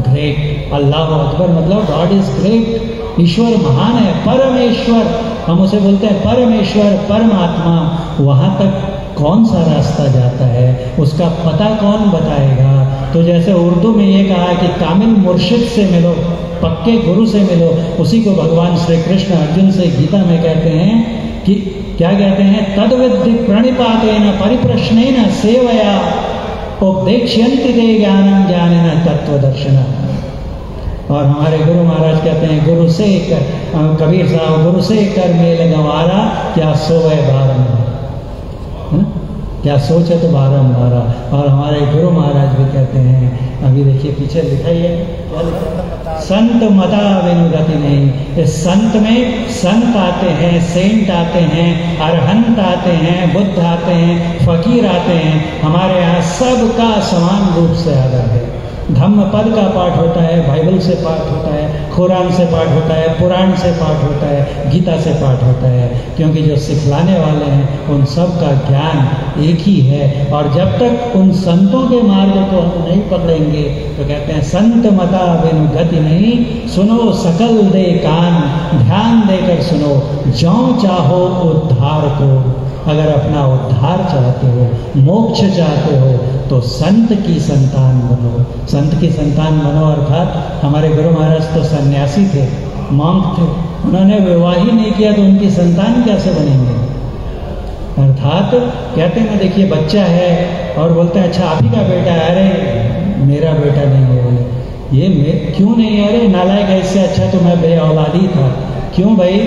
ग्रेट, अल्लाह अकबर मतलब गॉड इज ग्रेट, ईश्वर महान है, परमेश्वर, हम उसे बोलते हैं परमेश्वर, परमात्मा। वहाँ तक कौन सा रास्ता जाता है, उसका पता कौन बताएगा? तो जैसे उर्दू में ये कहा कि कामिल मुर्शिद से मिलो, पक्के गुरु से मिलो, उसी को भगवान श्री कृष्ण अर्जुन से गीता में कहते हैं कि क्या कहते हैं, तद्विद्धि प्रणिपातेन परिप्रश्नेन सेवया उपदेक्ष्यन्ति ते ज्ञानम ज्ञानेन तत्वदर्शन। और हमारे गुरु महाराज कहते हैं, गुरु से कर, कबीर साहब, गुरु से कर मेल गंवारा, क्या सोए बारंबार, क्या सोचे तो बारंबारा। और हमारे गुरु महाराज भी कहते हैं, अभी देखिए पीछे लिखा ही है, क्या लिखा? संत मता विनुगति नहीं। इस संत में संत आते हैं, सेंट आते हैं, अरहंत आते हैं, बुद्ध आते हैं, फकीर आते हैं। हमारे यहाँ सबका समान रूप से आदर है। धम्म पद का पाठ होता है, बाइबल से पाठ होता है, कुरान से पाठ होता है, पुराण से पाठ होता है, गीता से पाठ होता है, क्योंकि जो सिखलाने वाले हैं उन सब का ज्ञान एक ही है। और जब तक उन संतों के मार्ग को हम नहीं पकड़ेंगे तो कहते हैं संत मता बिनु गति नहीं, सुनो सकल दे कान, ध्यान देकर सुनो, ज्यों चाहो उद्धार को। अगर अपना उद्धार चाहते हो, मोक्ष चाहते हो, तो संत की संतान बनो। संत की संतान बनो अर्थात हमारे गुरु महाराज तो सन्यासी थे, मॉन्क थे, उन्होंने विवाह ही नहीं किया तो उनकी संतान कैसे बनेंगे? अर्थात कहते हैं, देखिए बच्चा है और बोलते हैं अच्छा आप ही का बेटा है, अरे मेरा बेटा नहीं है। बोले ये क्यों नहीं? अरे नालायक, इससे अच्छा तो मैं बे औलादी था। क्यों भाई?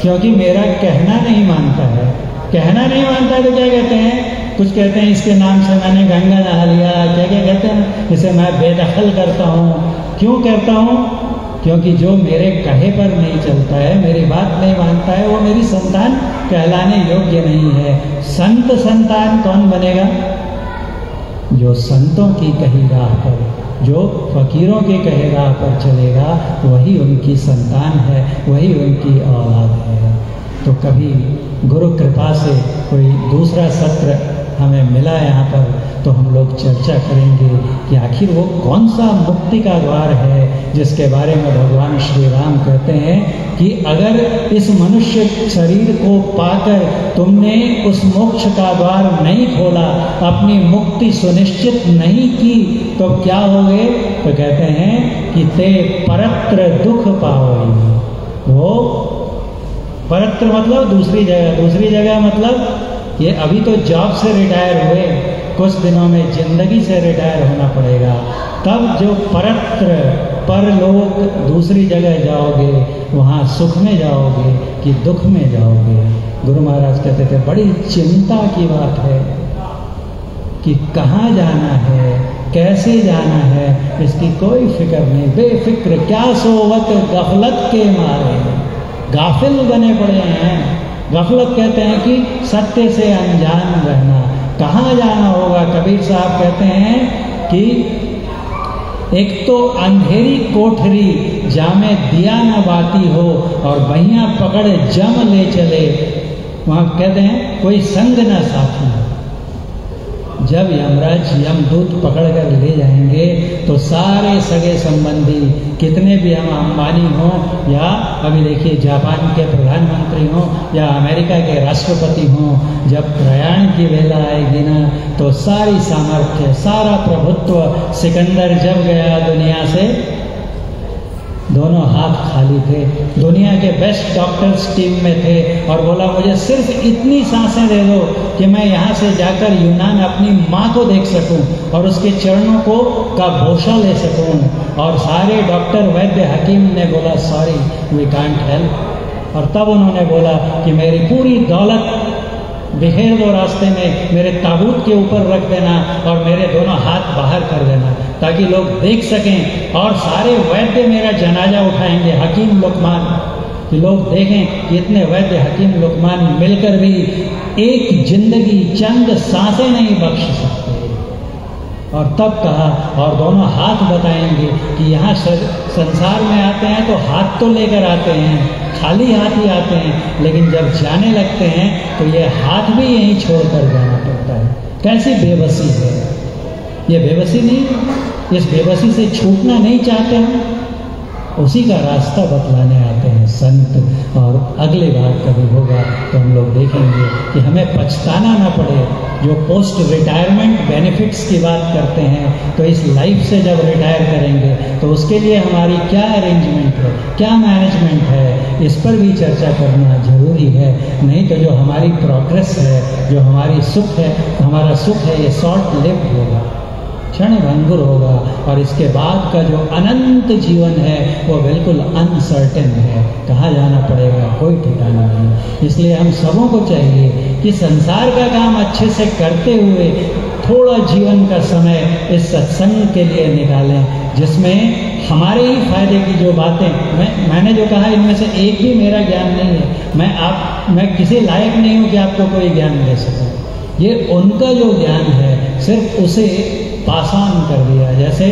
क्योंकि मेरा कहना नहीं मानता है। कहना नहीं मानता है तो क्या कहते हैं? कुछ कहते हैं इसके नाम से मैंने गंगा नहा लिया, क्या क्या कहते हैं, इसे मैं बेदखल करता हूँ। क्यों करता हूँ? क्योंकि जो मेरे कहे पर नहीं चलता है, मेरी बात नहीं मानता है, वो मेरी संतान कहलाने योग्य नहीं है। संत संतान कौन बनेगा? जो संतों की कही राह पर, जो फकीरों के कहे राह पर चलेगा, वही उनकी संतान है, वही उनकी औलाद है। तो कभी गुरु कृपा से कोई दूसरा सत्र हमें मिला यहाँ पर, तो हम लोग चर्चा करेंगे कि आखिर वो कौन सा मुक्ति का द्वार है जिसके बारे में भगवान श्री राम कहते हैं कि अगर इस मनुष्य शरीर को पाकर तुमने उस मोक्ष का द्वार नहीं खोला, अपनी मुक्ति सुनिश्चित नहीं की, तो क्या होगे? तो कहते हैं कि ते परत्र दुख पाओगे। वो परत्र मतलब दूसरी जगह, दूसरी जगह मतलब ये अभी तो जॉब से रिटायर हुए, कुछ दिनों में जिंदगी से रिटायर होना पड़ेगा, तब जो परत्र परलोक दूसरी जगह जाओगे, वहाँ सुख में जाओगे कि दुख में जाओगे। गुरु महाराज कहते थे बड़ी चिंता की बात है कि कहाँ जाना है, कैसे जाना है, इसकी कोई फिक्र नहीं, बेफिक्र क्या सोवत गफलत के मारे। गाफिल बने पड़े हैं। गफलत कहते हैं कि सत्य से अनजान रहना। कहाँ जाना होगा? कबीर साहब कहते हैं कि एक तो अंधेरी कोठरी जामे दिया न बाती हो और बहिया पकड़े जम ले चले। वहाँ कहते हैं कोई संग न साथी। जब यमराज यमदूत पकड़ कर ले जाएंगे तो सारे सगे संबंधी, कितने भी हम अंबानी हों या अभी देखिए जापान के प्रधानमंत्री हों या अमेरिका के राष्ट्रपति हों, जब प्रयाण की वेला आएगी ना तो सारी सामर्थ्य, सारा प्रभुत्व, सिकंदर जब गया दुनिया से दोनों हाथ खाली थे, दुनिया के बेस्ट डॉक्टर्स टीम में थे और बोला मुझे सिर्फ इतनी सांसें दे दो कि मैं यहाँ से जाकर यूनान अपनी माँ को देख सकूं और उसके चरणों को का बोशा ले सकूं। और सारे डॉक्टर, वैद्य, हकीम ने बोला सॉरी वी कांट हेल्प। और तब उन्होंने बोला कि मेरी पूरी दौलत बिखेर दो रास्ते में, मेरे ताबूत के ऊपर रख देना और मेरे दोनों हाथ बाहर कर देना ताकि लोग देख सकें। और सारे वैद्य मेरा जनाजा उठाएंगे, हकीम लुकमान, कि लोग देखें कि इतने वैद्य हकीम लुकमान मिलकर भी एक जिंदगी, चंद सांसें नहीं बख्श सकते। और तब कहा, और दोनों हाथ बताएंगे कि यहाँ संसार में आते हैं तो हाथ तो लेकर आते हैं, खाली हाथ ही आते हैं, लेकिन जब जाने लगते हैं तो ये हाथ भी यहीं छोड़कर जाना पड़ता है। कैसी बेबसी है ये! बेबसी नहीं, इस बेबसी से छूटना नहीं चाहते हम, उसी का रास्ता बतलाने आते हैं संत। और अगली बार कभी होगा तो हम लोग देखेंगे कि हमें पछताना ना पड़े। जो पोस्ट रिटायरमेंट बेनिफिट्स की बात करते हैं तो इस लाइफ से जब रिटायर करेंगे तो उसके लिए हमारी क्या अरेंजमेंट है, क्या मैनेजमेंट है, इस पर भी चर्चा करना जरूरी है। नहीं तो जो हमारी प्रोग्रेस है, जो हमारी सुख है, हमारा सुख है, ये शॉर्ट लिव्ड होगा, क्षण भंगुर होगा। और इसके बाद का जो अनंत जीवन है वो बिल्कुल अनसर्टेन है, कहाँ जाना पड़ेगा कोई ठिकाना नहीं। इसलिए हम सबों को चाहिए कि संसार का काम अच्छे से करते हुए थोड़ा जीवन का समय इस सत्संग के लिए निकालें, जिसमें हमारे ही फायदे की जो बातें, मैंने जो कहा इनमें से एक भी मेरा ज्ञान नहीं है। मैं किसी लायक नहीं हूँ कि आपको कोई ज्ञान दे सकूँ। ये उनका जो ज्ञान है सिर्फ उसे पास ऑन कर दिया। जैसे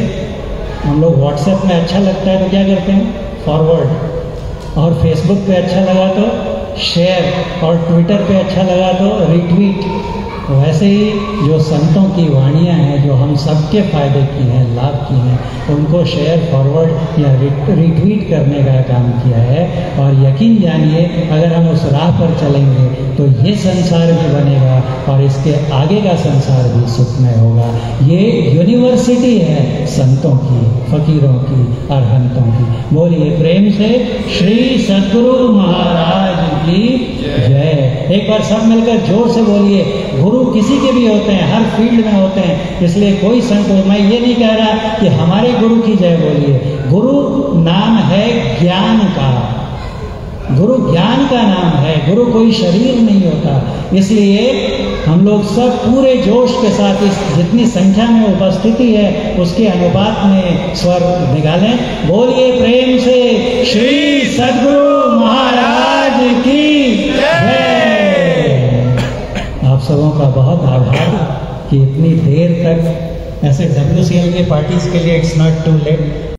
हम लोग व्हाट्सएप में अच्छा लगता है तो क्या करते हैं, फॉरवर्ड, और फेसबुक पे अच्छा लगा तो शेयर, और ट्विटर पे अच्छा लगा तो रिट्वीट। वैसे ही जो संतों की वाणियाँ हैं जो हम सबके फायदे की हैं, लाभ की हैं, उनको शेयर, फॉरवर्ड या रिट्वीट करने का काम किया है। और यकीन जानिए अगर हम उस राह पर चलेंगे तो ये संसार भी बनेगा और इसके आगे का संसार भी सुखमय होगा। ये यूनिवर्सिटी है संतों की, फकीरों की, अरहंतों की। बोलिए प्रेम से श्री सद्गुरु महाराज की जय। एक बार सब मिलकर जोर से बोलिए। गुरु किसी के भी होते हैं, हर फील्ड में होते हैं, इसलिए कोई संत हो, मैं ये नहीं कह रहा कि हमारे गुरु की जय बोलिए। गुरु नाम है ज्ञान का, गुरु ज्ञान का नाम है, गुरु कोई शरीर नहीं होता। इसलिए हम लोग सब पूरे जोश के साथ इस जितनी संख्या में उपस्थिति है उसके अनुपात में स्वर निकालें। बोलिए प्रेम से श्री सद्गुरु महाराज की जय। आप सबों का बहुत आभार कि इतनी देर तक, ऐसे WCL के पार्टीज के लिए इट्स नॉट टू लेट।